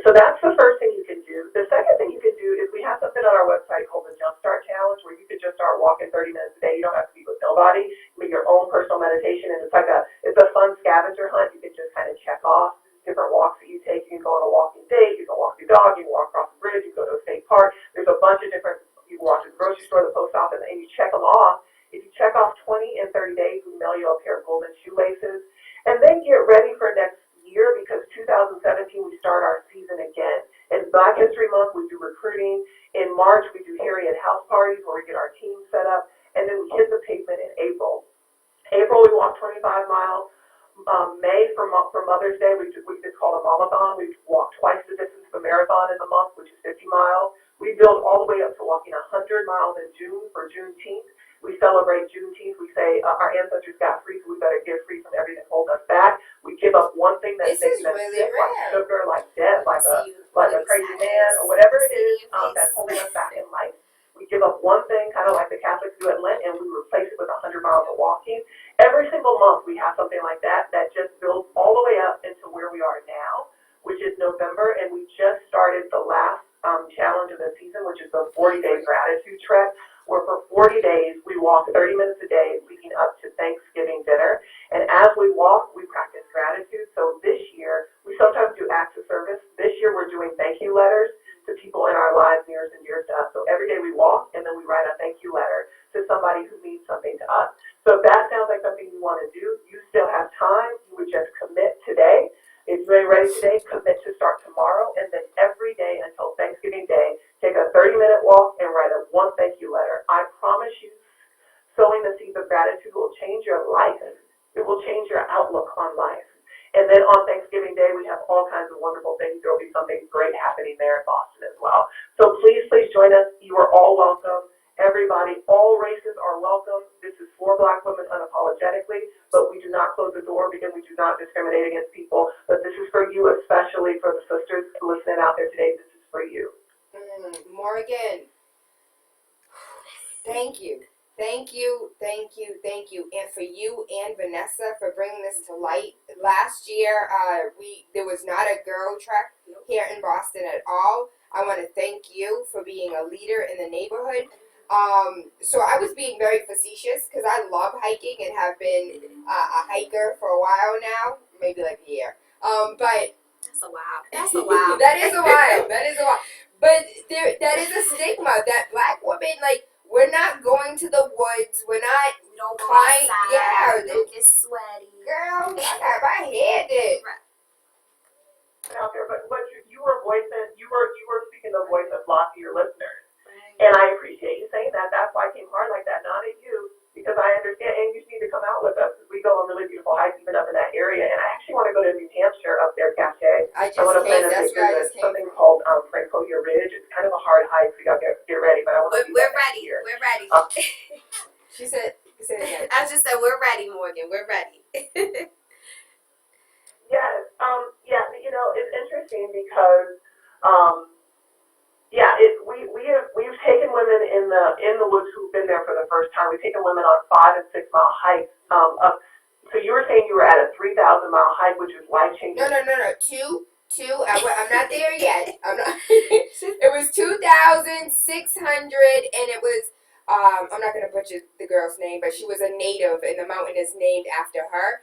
So that's the first thing you can do. The second thing you can do is we have something on our website called the Jumpstart Challenge, where you can just start walking 30 minutes a day. You don't have to be with nobody. With your own personal meditation, and it's a fun scavenger hunt. You can just kind of check off different walks that you take. You can go on a walking date. You can walk your dog. You can walk across the bridge. You can go to a state park. There's a bunch of different. You can walk to the grocery store, the post office, and you check them off. If you check off 20 in 30 days, we mail you a pair of golden shoelaces. And then get ready for next year, because 2017 we start our season again. In Black History Month, we do recruiting. In March, we do Harriet house parties where we get our team set up, and then we hit the pavement in April. April, we walk 25 miles. May, for Mother's Day, it's called a mamathon. We walk twice the distance of a marathon in the month, which is 50 miles. We build all the way up to walking 100 miles in June for Juneteenth. We celebrate Juneteenth. We say our ancestors got free, so we better give free from everything holding us back. We give up one thing that's making us sick, like sugar, like death, like a crazy man, or whatever it is that's holding us back in life. We give up one thing, kind of like the Catholics do at Lent, and we replace it with 100 miles of walking. Every single month we have something like that just builds all the way up into where we are now, which is November, and we just started the last challenge of the season, which is the 40-day gratitude trek, where for 40 days we walk 30 minutes a day leading up to Thanksgiving dinner. And as we walk, we practice gratitude. So this year, we sometimes do acts of service. This year we're doing thank you letters to people in our lives nearest and dearest to us. So every day we walk, and then we write a thank you letter to somebody who means something to us. So if that sounds like something you want to do, you still have time. You would just commit today. If you're ready today, commit to start tomorrow, and then every day until Thanksgiving Day, take a 30-minute walk and write one thank you letter. I promise you, sowing the seeds of gratitude will change your life. It will change your outlook on life. And then on Thanksgiving Day, we have all kinds of wonderful things. There will be something great happening there in Boston as well. So please join us. You are all welcome. Everybody, all races are welcome. This is for Black women unapologetically, but we do not close the door because we do not discriminate against people. But this is for you, especially for the sisters listening out there today. This is for you. Morgan, thank you. Thank you. And for you and Vanessa for bringing this to light. Last year, there was not a GirlTrek here in Boston at all. I want to thank you for being a leader in the neighborhood. So I was being very facetious because I love hiking and have been a hiker for a while now, maybe like a year. But that's a while. That is a while. But that is a stigma that Black women, like, we're not going to the woods. We don't climb. Yeah, don't get sweaty. Girl, I got my head did. Out there, but you were speaking the voice of lots of your listeners. And I appreciate you saying that. That's why I came hard like that, not at you, because I understand, and you need to come out with us, because we go on really beautiful hikes even up in that area. And I actually want to go to New Hampshire up there, Cache. I want to plan a visit something called Franconia Ridge. It's kind of a hard hike, so you got to get ready. But I want to do that next year. We're ready. She said it again. I just said we're ready, Morgan. We're ready. Yes. It's interesting because we've taken women in the woods who've been there for the first time. We've taken women on 5 and 6 mile hikes. So you were saying you were at a 3,000-mile hike, which is life changing. No. Two. I'm not there yet. I'm not. It was 2,600, and it was. I'm not gonna butcher the girl's name, but she was a native, and the mountain is named after her.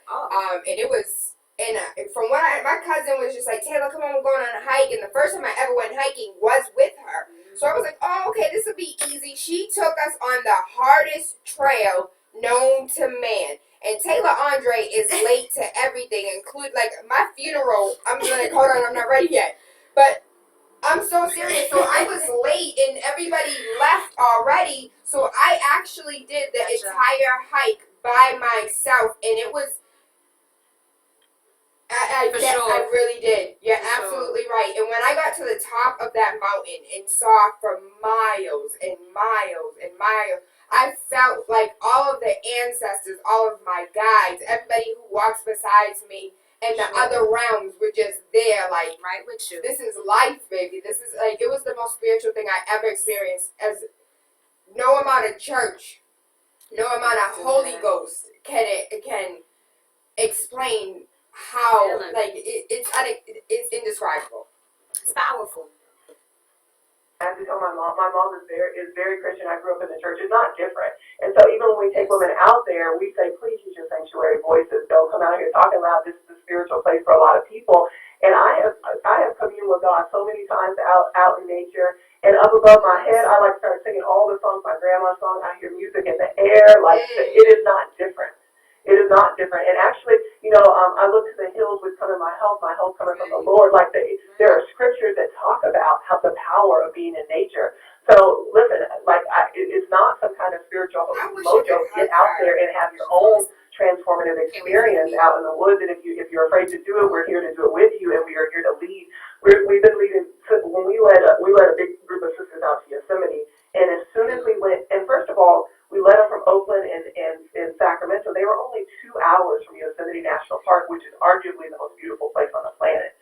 And it was. And from what my cousin was just like, Tayla, come on, we're going on a hike. And the first time I ever went hiking was with her. So I was like, oh, okay, this will be easy. She took us on the hardest trail known to man. And Tayla Andre is late to everything, include like my funeral. I'm like, hold on, I'm not ready yet. But I'm so serious. So I was late and everybody left already. So I actually did the entire hike by myself. And it was... I really did. You're absolutely right. And when I got to the top of that mountain and saw for miles and miles and miles, I felt like all of the ancestors, all of my guides, everybody who walks besides me, and the other realms were just there, like, right with you. This is life, baby. This is like, it was the most spiritual thing I ever experienced. As no amount of church, no amount of Holy Ghost can explain how, like, it's indescribable. It's powerful. I have to tell my mom is very Christian. I grew up in the church. It's not different. And so even when we take women out there, we say, please use your sanctuary voices. Don't come out here talking loud. This is a spiritual place for a lot of people. And I have communed with God so many times out in nature. And up above my head, I like start singing all the songs my grandma sung. I hear music in the air. Like, it is not different. It is not different. And actually, I look to the hills with coming my help coming from the Lord. Like there are scriptures that talk about how the power of being in nature. So listen, it's not some kind of spiritual mojo. Get out there and have your own transformative experience out in the woods. And if you're afraid to do it, we're here to do it with you, and we are here to lead. We've been leading. When we led a big group of sisters out to Yosemite, and as soon as we went, and first of all, we led them from Oakland and Sacramento. They were only 2 hours from Yosemite National Park, which is arguably the most beautiful place on the planet.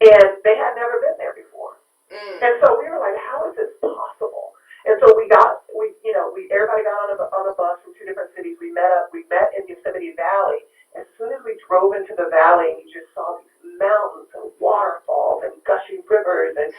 And they had never been there before. And so we were like, how is this possible? And so everybody got on a bus from 2 different cities. We met in Yosemite Valley. As soon as we drove into the valley, you just saw these mountains and waterfalls and gushing rivers and,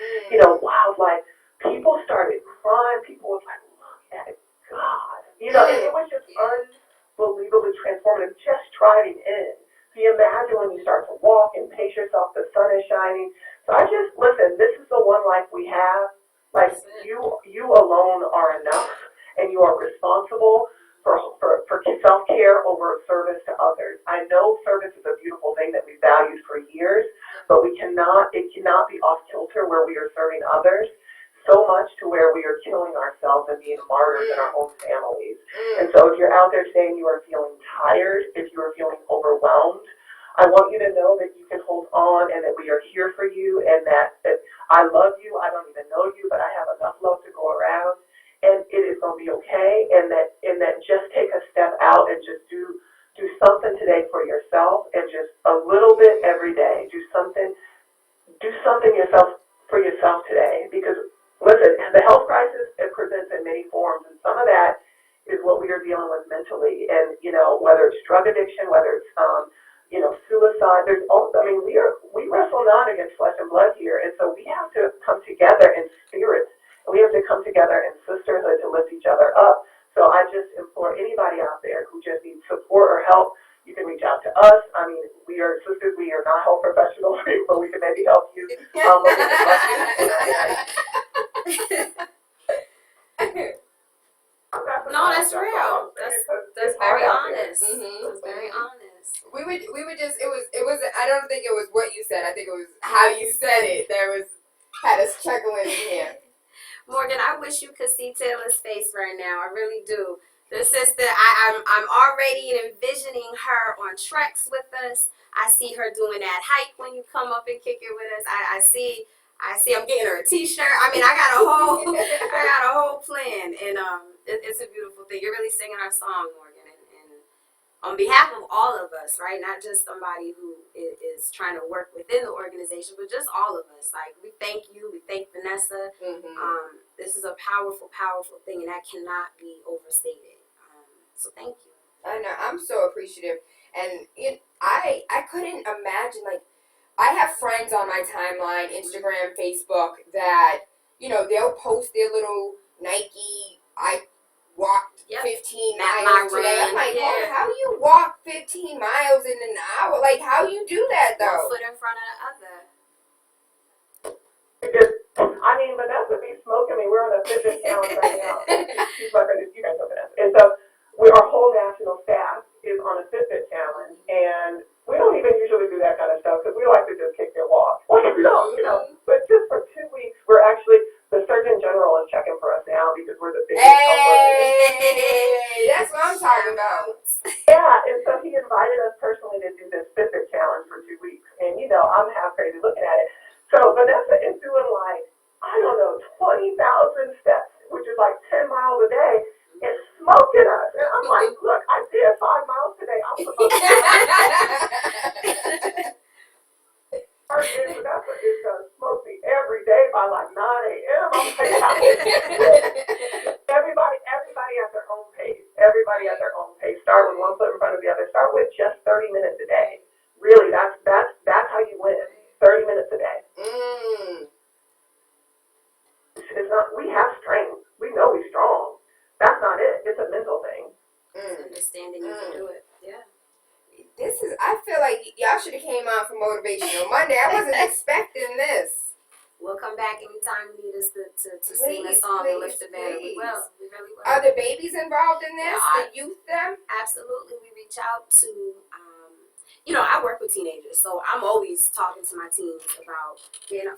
wildlife. People started crying. People was like, look at God. And it was just unbelievably transformative just driving in. So you imagine when you start to walk and pace yourself, the sun is shining. So listen, this is the one life we have. Like, you alone are enough, and you are responsible for self-care over service to others. I know service is a beautiful thing that we valued for years, but it cannot be off-kilter where we are serving others so much to where we are killing ourselves and being martyrs in our own families. And so if you're out there today and you are feeling tired, if you are feeling overwhelmed, I want you to know that you can hold on and that we are here for you, and that I love you. I don't even know you, but I have enough love to go around, and it is going to be okay. And that just take a step out and just do something today for yourself, and just a little bit every day. Do something for yourself today, because listen, the health crisis, it presents in many forms, and some of that is what we are dealing with mentally, and whether it's drug addiction, whether it's suicide. We wrestle not against flesh and blood here, and so we have to come together in spirit, and we have to come together in sisterhood to lift each other up. So I just implore anybody out there who just needs support or help, you can reach out to us. I mean, we are sisters. We are not health professionals, but we can maybe help you. No, that's real. That's very honest. That's very honest. We would just it was I don't think it was what you said. I think it was how you said it. Had us chuckling in here. Morgan, I wish you could see Tayla's face right now. I really do. The sister, I'm already envisioning her on treks with us. I see her doing that hike when you come up and kick it with us. I see I'm getting her a t-shirt. I mean, I got a whole plan, and it's a beautiful thing. You're really singing our song, Morgan, and on behalf of all of us, right? Not just somebody who is trying to work within the organization, but just all of us. Like, we thank you. We thank Vanessa. This is a powerful, powerful thing, and that cannot be overstated. So thank you. I know. I'm so appreciative, and I couldn't imagine, like, I have friends on my timeline, Instagram, Facebook, that, they'll post their little Nike, I walked 15 miles today. I'm like, oh, how do you walk 15 miles in an hour? Like, how do you do that, though? One foot in front of the other. Vanessa be smoking me. We're on a fitness challenge right now. She's my friend. You guys know Vanessa. And so our whole national staff is on a Fitbit challenge, and we don't even usually do that kind of stuff because we like to just kick their walk. But just for 2 weeks, we're actually, the Surgeon General is checking for us now because we're the biggest health organization. Hey, that's what I'm talking about. Yeah, and so he invited us personally to do this Fitbit challenge for 2 weeks, and I'm half crazy looking at it. So Vanessa is doing 20,000 steps, which is like 10 miles a day. It's smoking us. And I'm like, look, I did 5 miles today. I'm supposed to Vanessa is going to smoke me every day by like 9 a.m. I'm like, everybody at their own pace. Everybody at their own pace. Start with one foot in front of the other. Start with just 30 minutes a day. Really, that's how you win. 30 minutes a day. It's not, we have strength. We know we're strong. That's not it. It's a mental thing. Understanding you can do it. Yeah. I feel like y'all should have came out for Motivational Monday. I wasn't expecting this. We'll come back anytime you need us to sing a song and lift the banner. We will. We really will. Are the babies involved in this? The youth, them? Absolutely. We reach out to I work with teenagers, so I'm always talking to my teens about,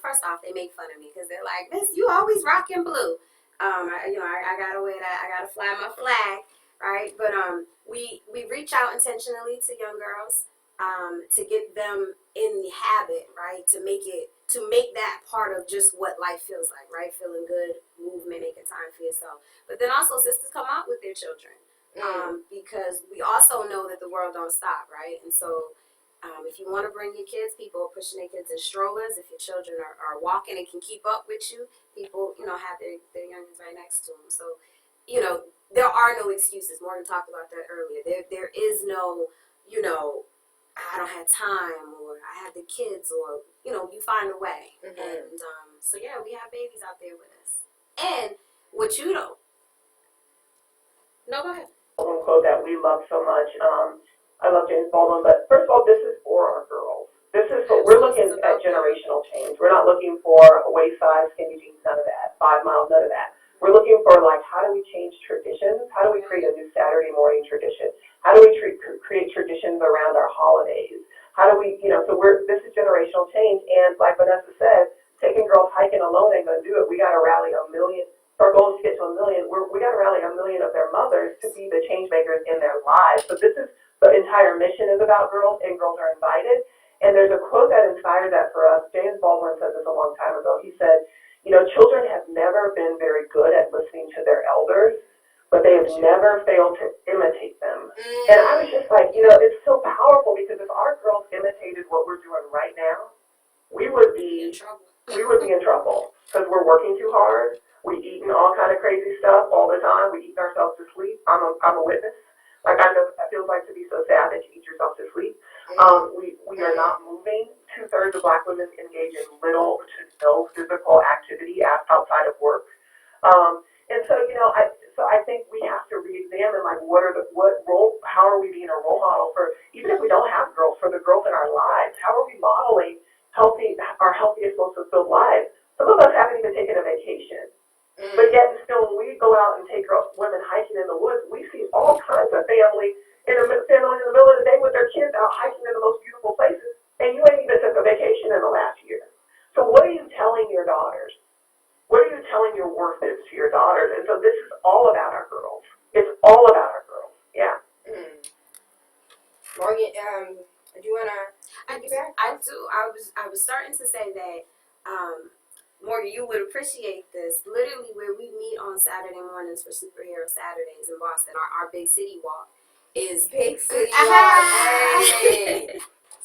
first off, they make fun of me because they're like, Miss, you always rocking blue. I gotta wear that. I gotta fly my flag, right? But we reach out intentionally to young girls, to get them in the habit, right? To make that part of just what life feels like, right? Feeling good, movement, making time for yourself. But then also sisters come out with their children, because we also know that the world don't stop, right? And so if you want to bring your kids, people are pushing their kids in strollers. If your children are walking and can keep up with you, people, have their youngins right next to them. So, there are no excuses. Morgan talked about that earlier. There is no, I don't have time, or I have the kids, or, you find a way. And so, yeah, we have babies out there with us. And what you know. No, go ahead. Quote that we love so much. I love James Baldwin, but first of all, this is for our girls. This is what we're looking at, generational change. We're not looking for a waist size, skinny jeans, none of that. 5 miles, none of that. We're looking for, like, how do we change traditions? How do we create a new Saturday morning tradition? How do we create traditions around our holidays? How do we, this is generational change. And like Vanessa said, taking girls hiking alone ain't gonna do it. We gotta rally 1 million. Our goal is to get to 1 million. We got to rally 1 million of their mothers to be the change makers in their lives. So this is the entire mission is about girls, and girls are invited. And there's a quote that inspires that for us. James Baldwin said this a long time ago. He said, children have never been very good at listening to their elders, but they have never failed to imitate them. And I was just like, it's so powerful, because if our girls imitated what we're doing right now, we would be in trouble because we're working too hard. We eating all kind of crazy stuff all the time. We eating ourselves to sleep. I'm a witness. Like, I know it feels like to be so sad that you eat yourself to sleep. We are not moving. 2/3 of Black women engage in little to no physical activity outside of work. And so, I think we have to re-examine, like, how are we being a role model for, even if we don't have girls, for the girls in our lives? How are we modeling our healthiest, most fulfilled lives? Some of us haven't even taken a vacation. But yet and still, when we go out and take women hiking in the woods, we see all kinds of families in the middle of the day with their kids out hiking in the most beautiful places, and you ain't even took a vacation in the last year. So what are you telling your daughters? What are you telling your worth is to your daughters? And so this is all about our girls. It's all about our girls. Yeah. Morgan, do you wanna piggyback? I do. I was starting to say that. Morgan, you would appreciate this. Literally, where we meet on Saturday mornings for Superhero Saturdays in Boston, our big city walk is Big City Walk.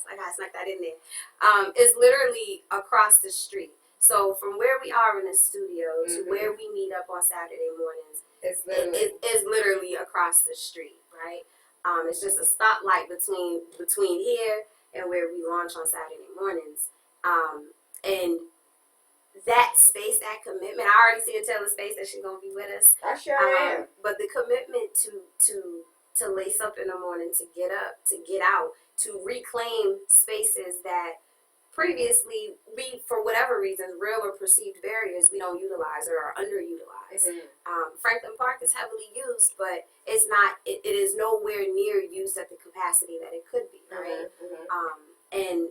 Like I snuck that in there. Is literally across the street. So from where we are in the studio to where we meet up on Saturday mornings, it's literally across the street, right? It's just a stoplight between here and where we launch on Saturday mornings, and that space, that commitment. I already see a Tayla space that she's gonna be with us. I sure am. But the commitment to lace up in the morning, to get up, to get out, to reclaim spaces that previously we, for whatever reason, real or perceived barriers, we don't utilize or are underutilized. Franklin Park is heavily used, but it's not. It is nowhere near used at the capacity that it could be, right? And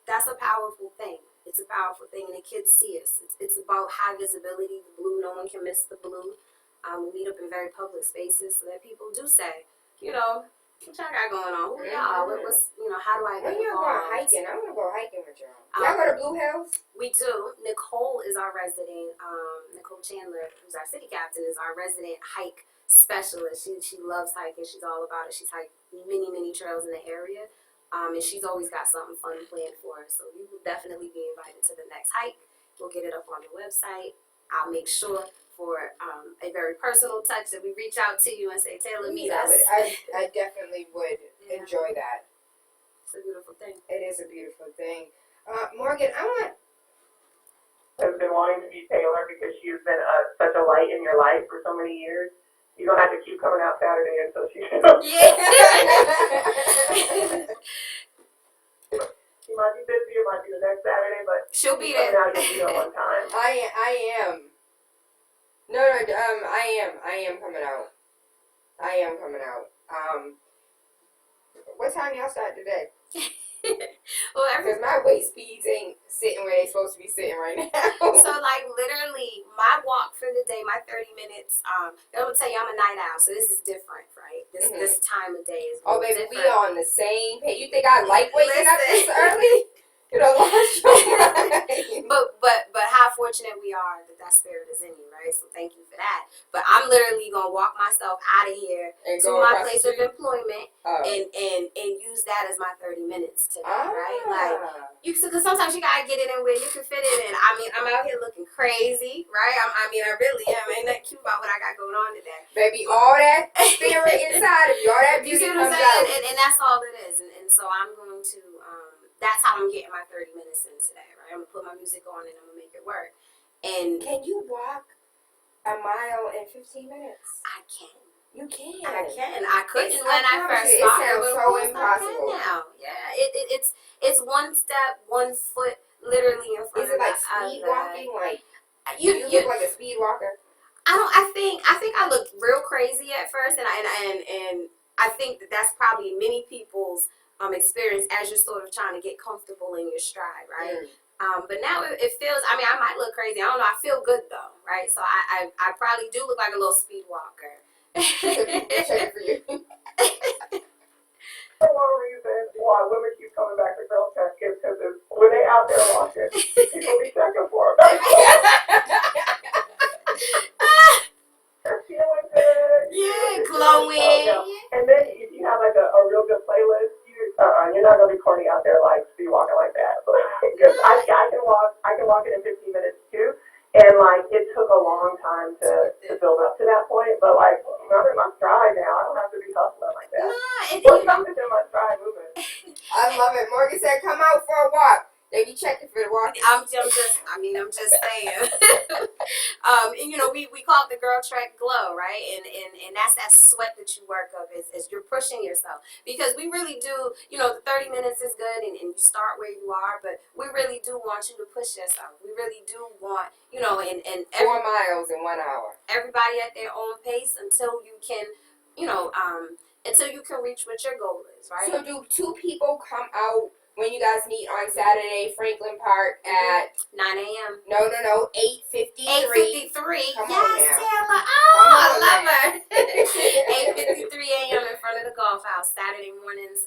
that's a powerful thing. It's a powerful thing, and the kids see us. It's about high visibility, the blue. No one can miss the blue. We meet up in very public spaces so that people do say, what y'all got going on? Who y'all? What's how do I get When y'all going hiking? I want to go hiking with y'all. Y'all go to Blue Hills? We do. Nicole is our resident. Nicole Chandler, who's our city captain, is our resident hike specialist. She loves hiking. She's all about it. She's hiked many trails in the area. And she's always got something fun planned for us. So you will definitely be invited to the next hike. We'll get it up on the website. I'll make sure for a very personal touch that we reach out to you and say, Tayla, meet us. I definitely would enjoy that. It's a beautiful thing. It is a beautiful thing. Morgan, Has been wanting to be Taylor because she has been such a light in your life for so many years. You don't have to keep coming out Saturday until she Yeah. She might be busy, it might be the next Saturday, but she'll be there. Out, you'll be there one time. I am. No, I am coming out. What time y'all start today? Well, Because my waist beads ain't sitting where they supposed to be sitting right now. so like literally my walk for the day, my 30 minutes, I'm gonna tell you I'm a night owl, so this is different, right? This time of day is Oh, really baby, we different. on the same page. You think I like waking up this Listen. early? You know, lost your mind. But how fortunate we are that that spirit is in you, right? So thank you for that. But I'm literally gonna walk myself out of here And to go my across place the of street. employment Oh. and use that as my 30 minutes today, Ah. right? Like because sometimes you gotta get it in where you can fit it in. I mean, I'm out here looking crazy, right? I really am. Ain't nothing cute about what I got going on today. Baby, all that spirit inside of you, all that You beauty see what I'm comes saying? out. And that's all it is. And so I'm going to, that's how I'm getting my 30 minutes in today, right? I'm going to put my music on and I'm going to make it work. And Can you walk a mile in 15 minutes? I can. You can. I can. I couldn't It's- when I promise first you, it started, sounds but of so course impossible. I can now. Yeah, it's one step, 1 foot, literally in front Is it of like the speed other. walking? Like You look like a speed walker? I think I looked real crazy at first, and I think that's probably many people's experience as you're sort of trying to get comfortable in your stride, right? But now it feels. I mean, I might look crazy. I don't know. I feel good though, right? So I probably do look like a little speed walker. Check it for you. One reason why women keep coming back to GirlTrek is because when they out there walking, people be checking for them. They're feeling good. Yeah, You're glowing. And then if you have like a real good playlist, you're not gonna be corny out there like speed walking like that. Because I can walk it in 15 minutes too. And like it took a long time to build up to that point, but like I'm in my stride now. I don't have to be hustling like that. What's something in my stride moving? I love it. Morgan said, "Come out for a walk." They be checking for the walk. I'm just saying. And you know, we call it the GirlTrek glow, right? And that's that sweat that you work up as you're pushing yourself. Because we really do, you know, the 30 minutes is good and you start where you are, but we really do want you to push yourself. We really do want, you know, and 4 miles in 1 hour. everybody at their own pace until you can, you know, until you can reach what your goal is, right? So do 2 people come out when you guys meet on Saturday, Franklin Park at 9 a.m. No, 8:53. 8:53. Come Yes, on now. Tayla. Come I on love now. her. 8:53 a.m. in front of the golf house Saturday mornings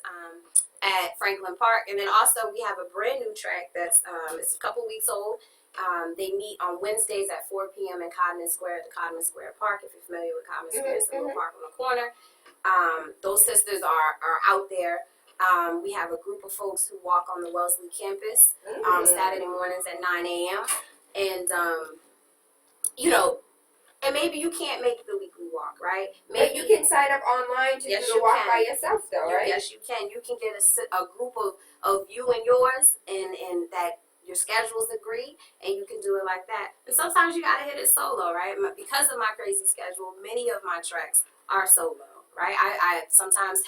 at Franklin Park, and then also we have a brand new track that's it's a couple weeks old. They meet on Wednesdays at 4 p.m. in Codman Square at the Codman Square Park. If you're familiar with Codman Square, it's a little park on the corner. Those sisters are out there. We have a group of folks who walk on the Wellesley campus Saturday mornings at 9 a.m. And, you know, and maybe you can't make the weekly walk, right? But you can sign up online to Yes, do the you walk can. by yourself, though, right? Yes, you can. You can get a group of you and yours, and that your schedules agree, and you can do it like that. And sometimes you gotta hit it solo, right? Because of my crazy schedule, many of my treks are solo, right? I sometimes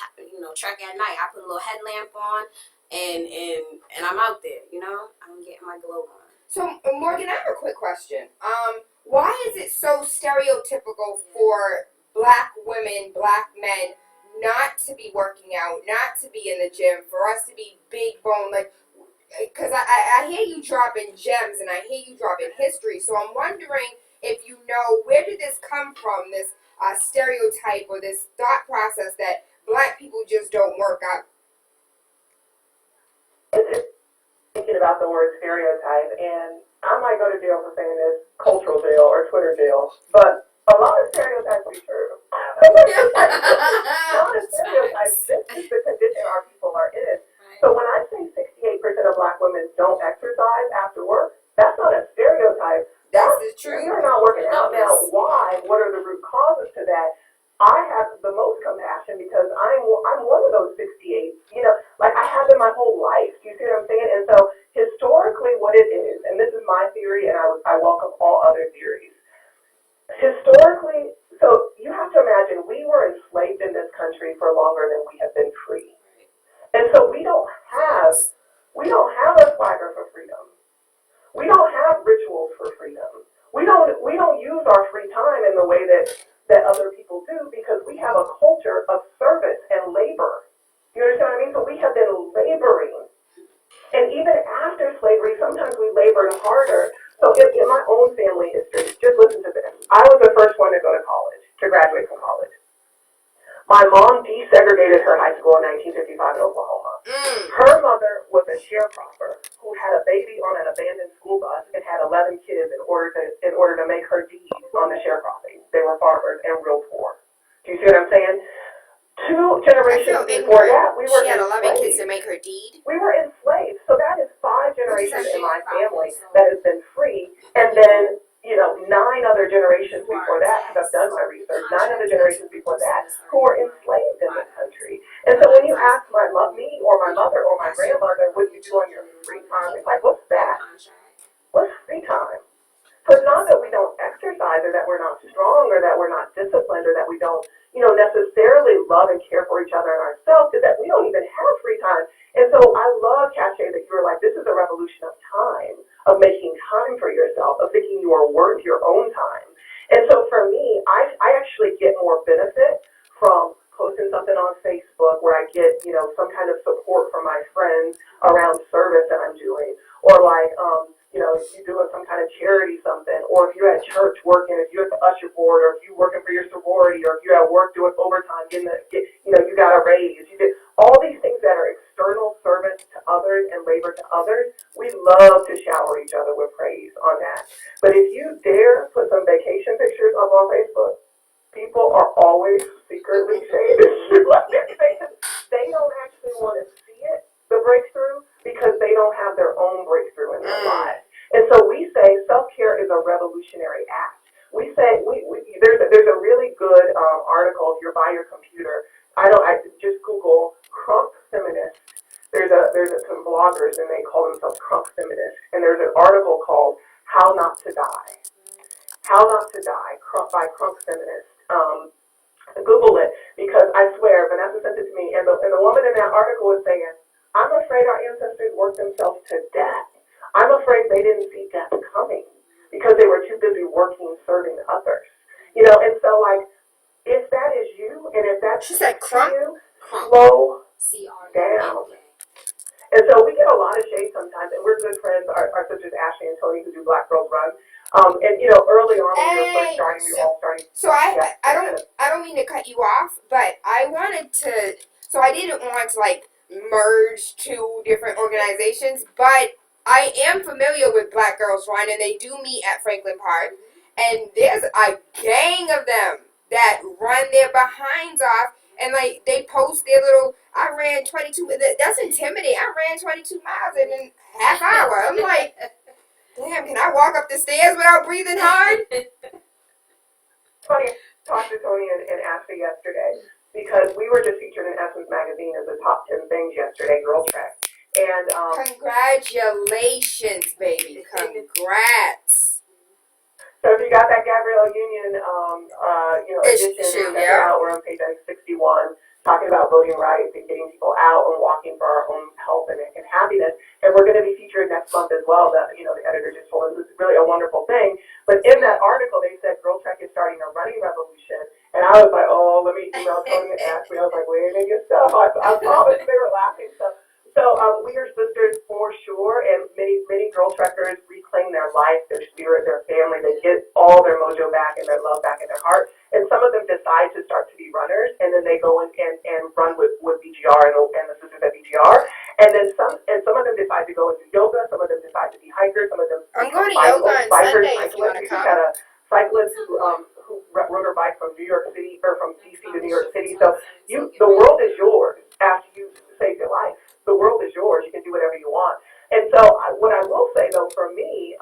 trek at night. I put a little headlamp on, and I'm out there. You know, I'm getting my glow on. So, Morgan, I have a quick question. Why is it so stereotypical for black women, black men, not to be working out, not to be in the gym, for us to be big bone, like, because I hear you dropping gems and I hear you dropping history, so I'm wondering if you know, where did this come from, this stereotype or this thought process that black people just don't work out? Thinking about the word stereotype, and I might go to jail for saying this, cultural jail or Twitter jail, but a lot of stereotypes be true. A lot of stereotypes, this is the condition our people are in. So when I say 68% of black women don't exercise after work, that's not a stereotype. That's the truth. We are not working out. Now, why? What are the root causes to that? I have the most compassion because I'm one of those 68. You know, like I have been my whole life. Do you see what I'm saying? And so historically, what it is, and this is my theory, and I welcome all other theories. Historically, so you have to imagine we were enslaved in this country for longer than we have been free, and so we don't have a swagger for freedom. We don't have rituals for freedom. We don't use our free time in the way that other people do because we have a culture of service and labor. You understand what I mean? So we have been laboring. And even after slavery, sometimes we labored harder. So in my own family history, just listen to this. I was the first one to go to college, to graduate from college. My mom desegregated her high school in 1955 in Oklahoma. Her mother was a sharecropper who had a baby on an abandoned school bus and had 11 kids in order to make her deed on the sharecropping. They were farmers and real poor. Do you see what I'm saying? 2 generations before that, we were She had 11 kids to enslaved. make her deed. We were enslaved. So that is 5 generations in my family that has been free. And then, 9 other generations before that, because I've done my research, 9 other generations before that who were enslaved in this country. And so when you ask me or my mother or my grandmother, what do you do on your free time? It's like, what's that? What's free time? So it's not that we don't exercise or that we're not strong or that we're not disciplined or that we don't, necessarily love and care for each other and ourselves, is that we don't even have free time. And so I love, Cache, that you were like, this is a revolution of time, of making time for yourself, of thinking you are worth your own time. And so for me, I actually get more benefit from posting something on Facebook where I get, some kind of support from my friends around service that I'm doing, or like, if you're doing some kind of charity something, or if you're at church working, if you're at the usher board, or if you're working for your sorority, or if you're at work doing overtime, you got a raise. You did all these things that are external service to others and labor to others. We love to shower each other with praise on that. But if you dare put some vacation pictures up on Facebook, people are always secretly shading you. They don't actually want to see it, the breakthrough, because they don't have their own breakthrough in their lives. And so we say self-care is a revolutionary act. We say there's a really good article if you're by your computer. I just Google crunk feminist. There's some bloggers and they call themselves crunk feminists. And there's an article called How Not to Die. How Not to Die by crunk feminist. Google it, because I swear Vanessa sent it to me, and the woman in that article was saying, I'm afraid our ancestors worked themselves to death. I'm afraid they didn't see death coming because they were too busy working, serving others. And so like, if that is you, and if that's She said crunk. you, slow down. And so we get a lot of shade sometimes, and we're good friends, our sisters Ashley and Tony, who do Black Girls Run. And early on when we were first starting, we all started. So I don't mean to cut you off, but I wanted to. So I didn't want to like merge 2 different organizations, but I am familiar with Black Girls Run, and they do meet at Franklin Park, and there's a gang of them that run their behinds off, and like they post their little. I ran 22. That's intimidating. I ran 22 miles in a half hour. I'm like, damn, can I walk up the stairs without breathing hard? Funny, talked to Tony and Ashley yesterday because we were just featured in Essence Magazine as the top 10 things yesterday, GirlTrek. And Congratulations, baby. Congrats. So if you got that Gabrielle Union, edition, check it out. We're on page 61. Talking about voting rights and getting people out and walking for our own health and happiness. And we're going to be featured next month as well. The editor just told us it's really a wonderful thing. But in that article, they said GirlTrek is starting a running revolution. And I was like, oh, let me email Tony and Ashley. I was like, where did they get stuff? I promise they were laughing. So we are sisters for sure, and many GirlTrekkers reclaim their life, their spirit, their family. They get all their mojo back and their love back in their heart. And some of them decide to start to be runners, and then they go and run with BGR and the sisters at BGR. And then some of them decide to go and do yoga. Some of them decide to be hikers. Some of them I'm going to yoga on Sunday if you want to come. We had a cyclist who rode her bike from New York City or from DC to New York City. So the world is yours after you save your life. The world is yours. You can do whatever you want. And so what I will say, though, for me,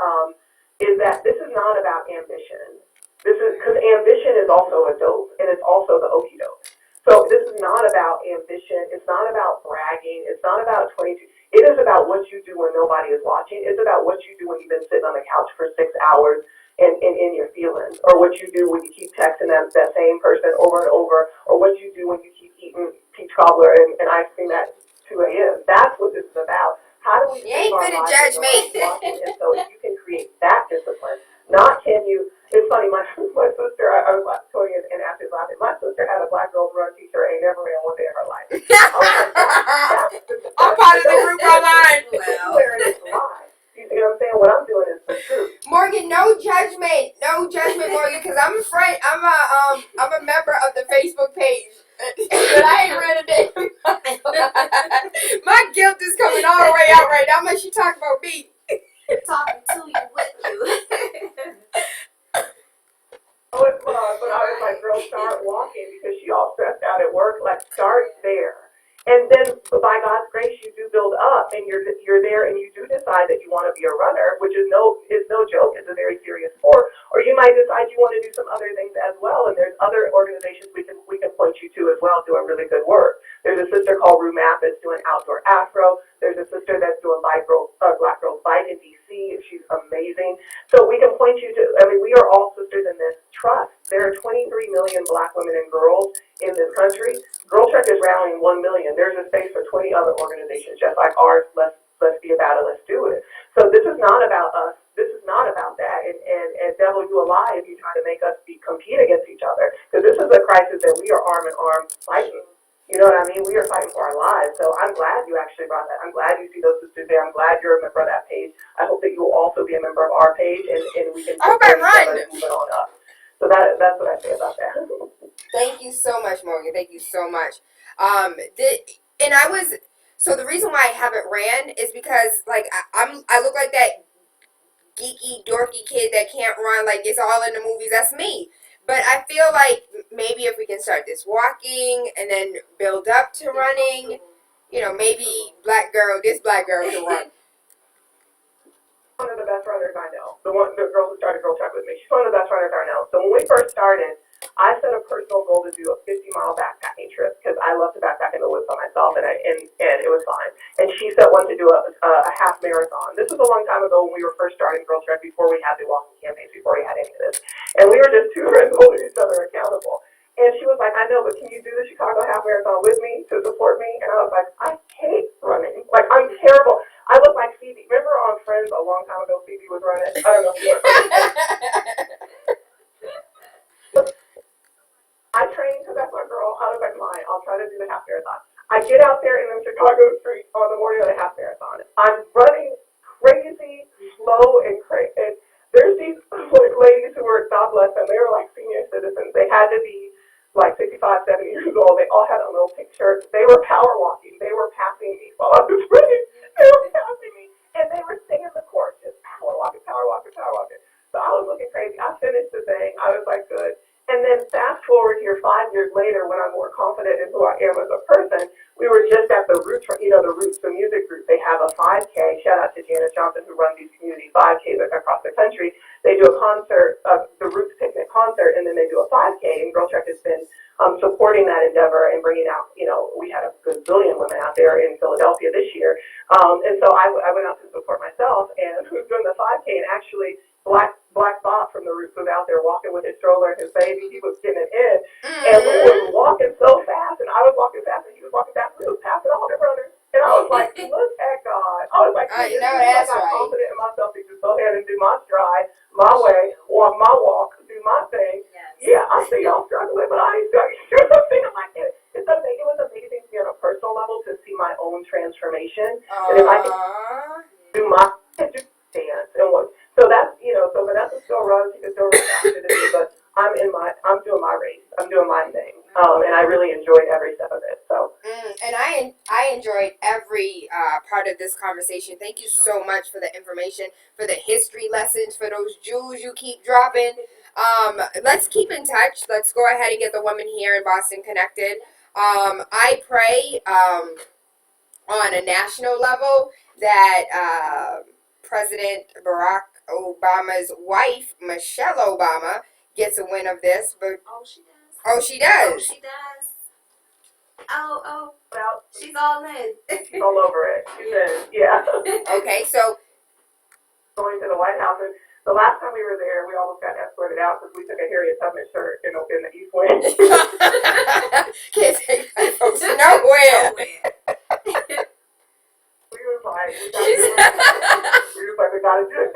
is that this is not about ambition. This is because ambition is also a dope, and it's also the okie doke. So this is not about ambition. It's not about bragging. It's not about 22. It is about what you do when nobody is watching. It's about what you do when you've been sitting on the couch for 6 hours and in your feelings, or what you do when you keep texting that same person over and over, or what you do when you keep eating peach cobbler and ice cream at 2 a.m. That's what this is about. How do we You ain't finna judge me. And so you can create that discipline. Not can you. It's funny, my sister, I was Tony and Ashley laughing. My sister had a Black Girls Run t-shirt and never ran one day in her life. I was like, no judgment, Morgan, because I'm a friend. I'm a member of the Facebook page, but I ain't read a damn. My guilt is coming all the way out right now. How much you talk about me? Talking to you, with you. Oh, it's love, but I was like, girl, start walking because she all stressed out at work. Like, start there. And then, by God's grace, you do build up, and you're there, and you do decide that you want to be a runner, which is no joke. It's a very serious sport. Or you might decide you want to do some other things as well. And there's other organizations we can point you to as well, doing really good work. There's a sister called Rumap that's doing outdoor Afro. There's a sister that's doing Black Girls Bike in DC. She's amazing. So we can point you to. I mean, we are all sisters in this. Trust. There are 23 million Black women and girls in this country. GirlTrek is rallying 1 million. There's a space for 20 other organizations just like ours. Let's be about it. Let's do it. So this is not about us. This is not about that. And devil, you a lie if you try to make us compete against each other. Because this is a crisis that we are arm in arm fighting. You know what I mean? We are fighting for our lives. So I'm glad you actually brought that. I'm glad you see those sisters there. I'm glad you're a member of that page. I hope that you will also be a member of our page, and we can I hope I run. Move it on up. So that's what I say about that. Thank you so much, Morgan. Thank you so much. So the reason why I haven't ran is because like I look like that geeky dorky kid that can't run, like it's all in the movies. That's me. But I feel like maybe if we can start this walking and then build up to running, maybe this black girl can run. One of the best runners I know. The girl who started GirlTrek with me. She's one of the best runners I know. So when we first started, I set a personal goal to do a 50-mile backpacking trip because I love to backpack in the woods by myself, and it was fine. And she set one to do a half marathon. This was a long time ago when we were first starting GirlTrek, before we had the walking campaigns, before we had any of this. And we were just two friends holding each other accountable. And she was like, I know, but can you do the Chicago half marathon with me to support me? And I was like, I hate running. Like, I'm terrible. I look like Phoebe. Remember on Friends a long time ago, Phoebe was running? I don't know if you I trained because that's my girl. I was like, fine, I'll try to do the half marathon. I get out there in the Chicago streets on the morning of the half marathon. I'm running crazy, slow, and crazy. And there's these ladies who were, God bless them, they were like senior citizens. They had to be like 65, 70 years old. They all had on little pink shirts. They were power walking. They were passing me while I was running. They were passing me. And they were singing the chorus, just power walking, power walking, power walking. So I was looking crazy. I finished the thing. I was like, good. And then fast forward here 5 years later, when I'm more confident in who I am as a person, we were just at the Roots, the Roots, the music group. They have a 5K. Shout out to Janice Johnson, who runs these community 5Ks across the country. They do a concert, the Roots Picnic concert, and then they do a 5K. And GirlTrek has been supporting that endeavor and bringing out, we had a good billion women out there in Philadelphia this year. And so I went out to support myself, and who's doing the 5K, and actually Black Bob from the Roots was out there walking with his stroller and his baby. He was getting it in, and we were walking so fast, and I was walking fast, and he was walking fast. We was passing all the runners, and I was like, "Look at God!" I was like, "I know that's I'm right." confident in myself to just go ahead and do my stride, my way, or my walk, do my thing. Yes. Yeah, I see y'all struggling, but I ain't struggling. You know what I'm saying? I'm like, it was amazing to me on a personal level to see my own transformation, and if I can do my dance and what. So that's, so Vanessa still runs, she can still run faster than me, but I'm doing my race. I'm doing my thing. And I really enjoyed every step of it. So. And I enjoyed every part of this conversation. Thank you so much for the information, for the history lessons, for those jewels you keep dropping. Let's keep in touch. Let's go ahead and get the women here in Boston connected. I pray on a national level that President Barack Obama's wife, Michelle Obama, gets a win of this. But she does. Oh, she does. Oh, she does. Oh, well, she's all in. She's all over it. She's in. Yeah. Okay, so going to the White House, and the last time we were there, we almost got escorted out because we took a Harriet Tubman shirt in the East Wing. Can't take that folks nowhere. We gotta do it.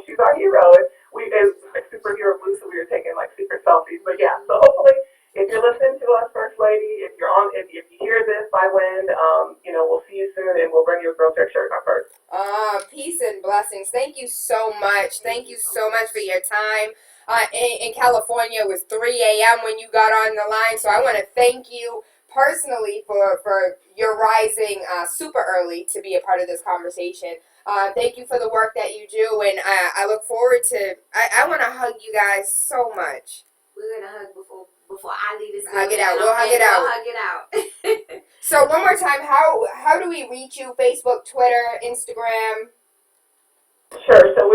She's our hero, and it's like superhero blue, so we were taking like secret selfies. But yeah, so hopefully, if you're listening to us, First Lady, if you hear this by wind, we'll see you soon, and we'll bring you a GirlTrek shirt in our purse. Peace and blessings. blessings. Thank you so much. Thank you so much for your time. In California, it was 3 a.m. when you got on the line, so I want to thank you personally for your rising super early to be a part of this conversation. Thank you for the work that you do, and I look forward to. I want to hug you guys so much. We're gonna hug before I leave this. Hug it out. We'll hug it out. We'll hug it out. So one more time, how do we reach you? Facebook, Twitter, Instagram. Sure. So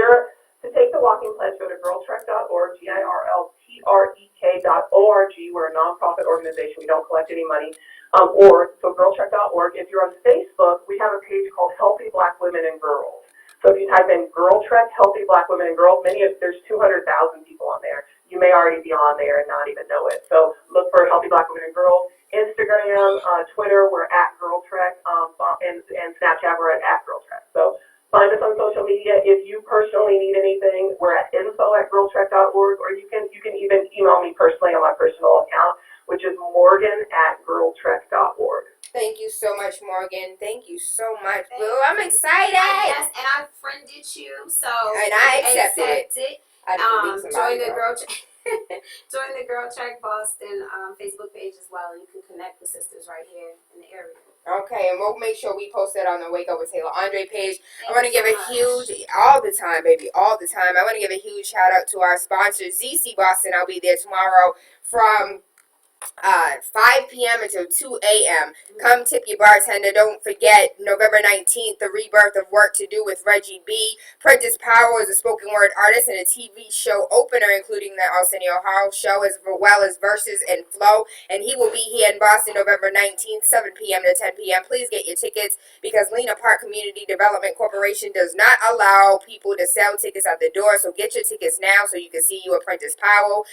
to take the walking pledge, go to girltrek.org, GirlTrek.org. We're a nonprofit organization. We don't collect any money. So girltrek.org. If you're on Facebook, we have a page called Healthy Black Women and Girls. So if you type in GirlTrek, Healthy Black Women and Girls, there's 200,000 people on there. You may already be on there and not even know it. So look for Healthy Black Women and Girls. Instagram, Twitter, we're at GirlTrek, and Snapchat, we're at GirlTrek. So find us on social media. If you personally need anything, we're at info@girltrek.org, or you can even email me personally on my personal account, which is morgan@girltrek.org. Thank you so much, Morgan. Thank you so much. Boo, I'm excited. Yes, and I friended you, so and I accepted it. Join the join the GirlTrek Boston Facebook page as well, and you can connect with sisters right here in the area. Okay, and we'll make sure we post that on the Wake Up with Tayla Andre page. I want to give a huge, all the time, baby, all the time. I want to give a huge shout out to our sponsor, ZC Boston. I'll be there tomorrow from 5 p.m. until 2 a.m. Come tip your bartender. Don't forget, November 19th, The Rebirth of Work to Do with Reggie B. Prentice Powell is a spoken word artist and a TV show opener, including the Arsenio Hall show, as well as Verses and Flow. And he will be here in Boston November 19th, 7 p.m. to 10 p.m. Please get your tickets, because Lena Park Community Development Corporation does not allow people to sell tickets at the door. So get your tickets now so you can see you at Prentice Powell.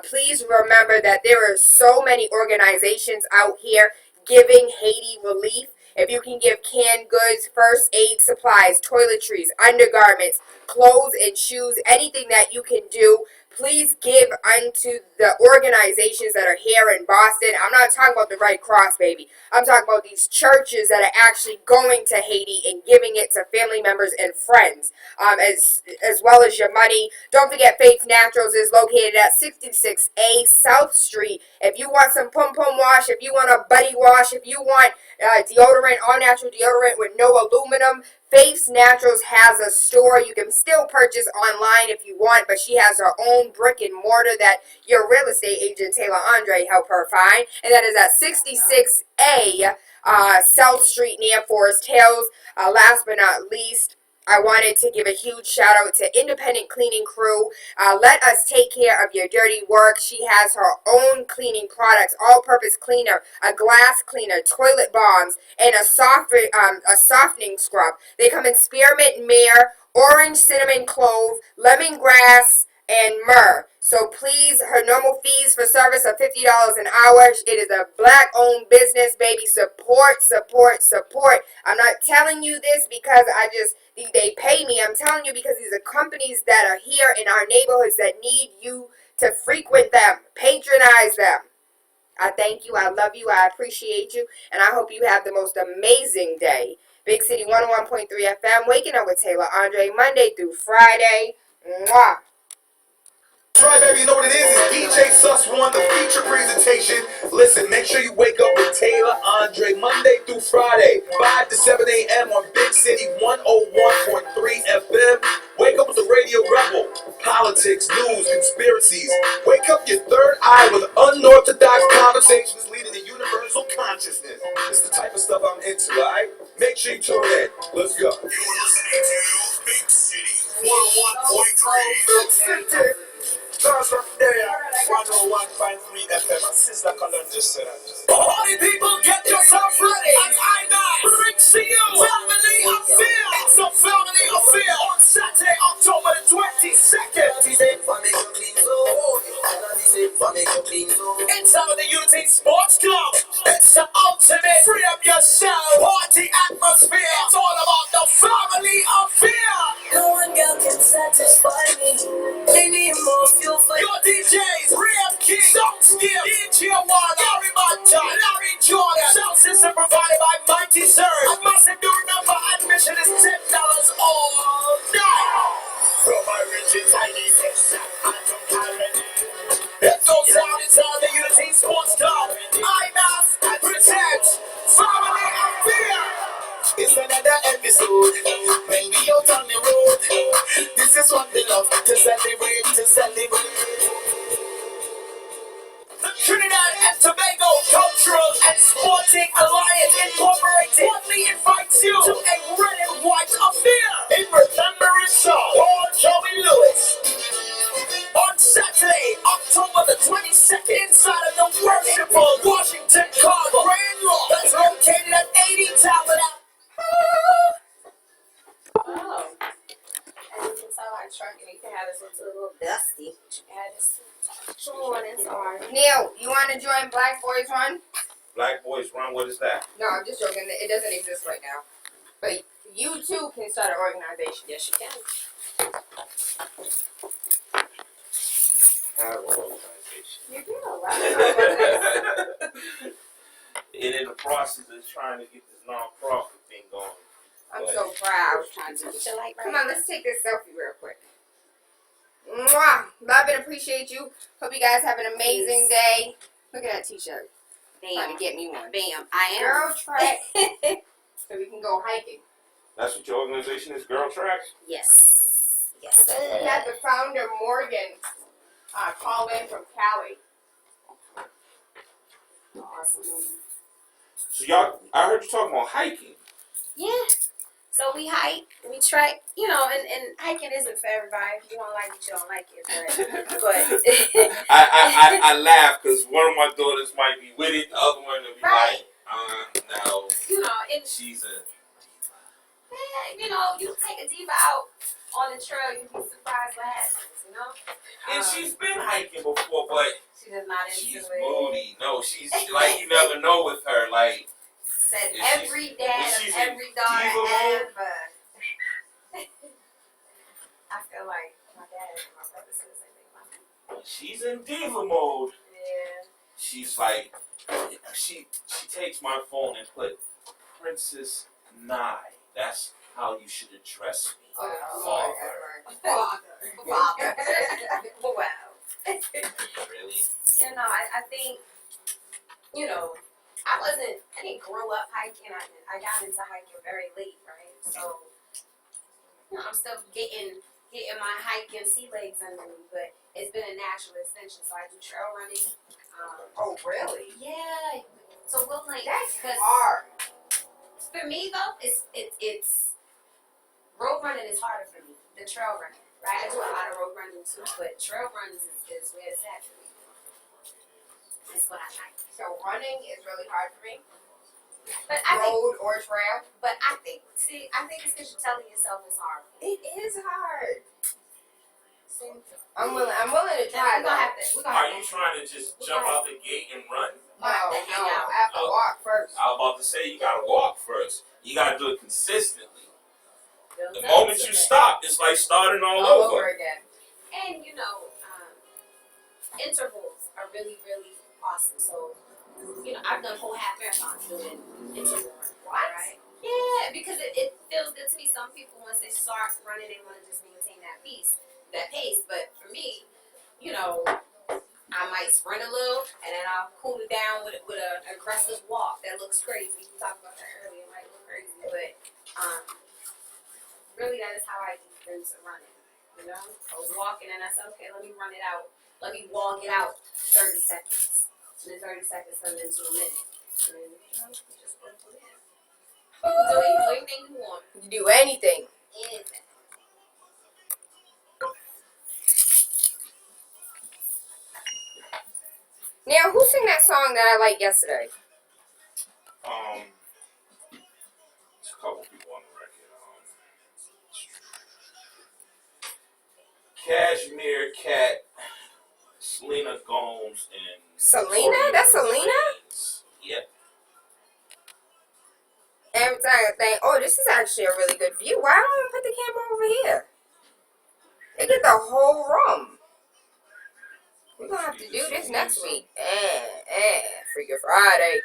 Please remember that there are so many organizations out here giving Haiti relief. If you can give canned goods, first aid supplies, toiletries, undergarments, clothes and shoes, anything that you can do, please give unto the organizations that are here in Boston. I'm not talking about the Red Cross, baby. I'm talking about these churches that are actually going to Haiti and giving it to family members and friends, as well as your money. Don't forget, Faith Naturals is located at 66A South Street. If you want some pum pum wash, if you want a buddy wash, if you want deodorant, all natural deodorant with no aluminum, Faith's Naturals has a store. You can still purchase online if you want, but she has her own brick and mortar that your real estate agent, Tayla Andre, helped her find. And that is at 66A South Street near Forest Hills. Last but not least, I wanted to give a huge shout out to Independent Cleaning Crew. Let us take care of your dirty work. She has her own cleaning products, all-purpose cleaner, a glass cleaner, toilet bombs, and a softening scrub. They come in spearmint myrrh, orange cinnamon clove, lemongrass, and myrrh. So please, her normal fees for service are $50 an hour. It is a black-owned business, baby. Support, support, support. I'm not telling you this because they pay me. I'm telling you because these are companies that are here in our neighborhoods that need you to frequent them, patronize them. I thank you. I love you. I appreciate you. And I hope you have the most amazing day. Big City 101.3 FM, Waking Up with Tayla Andre, Monday through Friday. Mwah. That's right, baby. You know what it is? It's DJ Sus One, the feature presentation. Listen, make sure you wake up with Tayla Andre Monday through Friday, 5 to 7 a.m. on Big City 101.3 FM. Wake up with the Radio Rebel. Politics, news, conspiracies. Wake up your third eye with unorthodox conversations leading to universal consciousness. It's the type of stuff I'm into, alright? Make sure you tune in. Let's go. You're listening to Big City 101.3. Stars from there, 101.3 FM, and Sister Columbia said that. Party people, get yourself ready. And I bring to you Family Affair. It's a family affair on Saturday, October the 22nd. Inside of the Unity Sports Club, it's the ultimate free up yourself party atmosphere. It's all about the Family Affair. No one girl can satisfy me. They need more fuel for your DJs, Real King, Soundscape, DJ One, Larry Manta, Larry Jordan. Sound system provided by Mighty Sir. A massive new number admission is $10 all. our truck and you can have this into a little dusty. You can have this morning, sorry. Neil, you want to join Black Boys Run? Black Boys Run, what is that? No, I'm just joking. It doesn't exist right now. But you too can start an organization. Yes, you can. Have an organization. You do. Right? And in the process of trying to get this non-profit thing going. I'm so proud. Trying to get your light right. Come on, let's take this selfie real quick. Mwah! Love and appreciate you. Hope you guys have an amazing day. Look at that t-shirt. Trying to get me one. Bam. I am. GirlTrek. So we can go hiking. That's what your organization is, GirlTrek? Yes. Yes. We had the founder, Morgan, call in from Cali. Awesome. So y'all, I heard you talking about hiking. Yeah. So we hike, we trek, you know, and hiking isn't for everybody. If you don't like it, you don't like it. But I laugh because one of my daughters might be with it, the other one will be right. like, no. You know, She's a. yeah, you know, you take a diva out on the trail, you'd be surprised what happens, you know? And she's been hiking before, but She does not into she's it. moody. No, she's like, you never know with her. Like, Said Is every dad of she's every a daughter diva mode? ever. I feel like my dad and my brother said the same thing about me. she's in diva mode. Yeah. She's like, she takes my phone and put Princess Nye. That's how you should address me. Oh, Father. Father. Wow. Really? You know, I think, you know, I didn't grow up hiking. I got into hiking very late, right? So, you know, I'm still getting my hiking sea legs under me, but it's been a natural extension. So I do trail running. Oh, really? Yeah. So we'll like That's because hard. for me though, it's road running is harder for me than trail running. Right? I do a lot of road running too, but trail runs is where it's at for me. That's what I like. So running is really hard for me. But I think, Road or trail. but I think it's because you're telling yourself it's hard. It is hard. See? I'm willing to try We're gonna have to. We're gonna Are have you to. trying to just jump out the gate and run? No, I have to walk first. I was about to say, you gotta walk first. You gotta do it consistently. build The up moment to you it. stop, it's like starting all All over. over again. And you know, intervals are really, really awesome. So, you know, I've done whole half marathons doing interval running. What? Right? Yeah, because it feels good to me. Some people, once they start running, they want to just maintain that pace. But for me, you know, I might sprint a little, and then I'll cool it down with an aggressive walk that looks crazy. We talked about that earlier. It might look crazy, but really that is how I get into running. You know, I was walking, and I said, okay, let me run it out. Let me walk it out 30 seconds. And then 30 seconds turned into a minute. And then, you know, you just go from there. You can do anything you want. You do anything. Anything. Now, who sang that song that I liked yesterday? There's a couple people on the record. Cashmere Cat, Selena Gomez, and Selena? That's Selena? Yep. Every time I think, oh, this is actually a really good view. Why don't I put the camera over here? They get the whole room. We're gonna have to do this next week. Freaking Friday.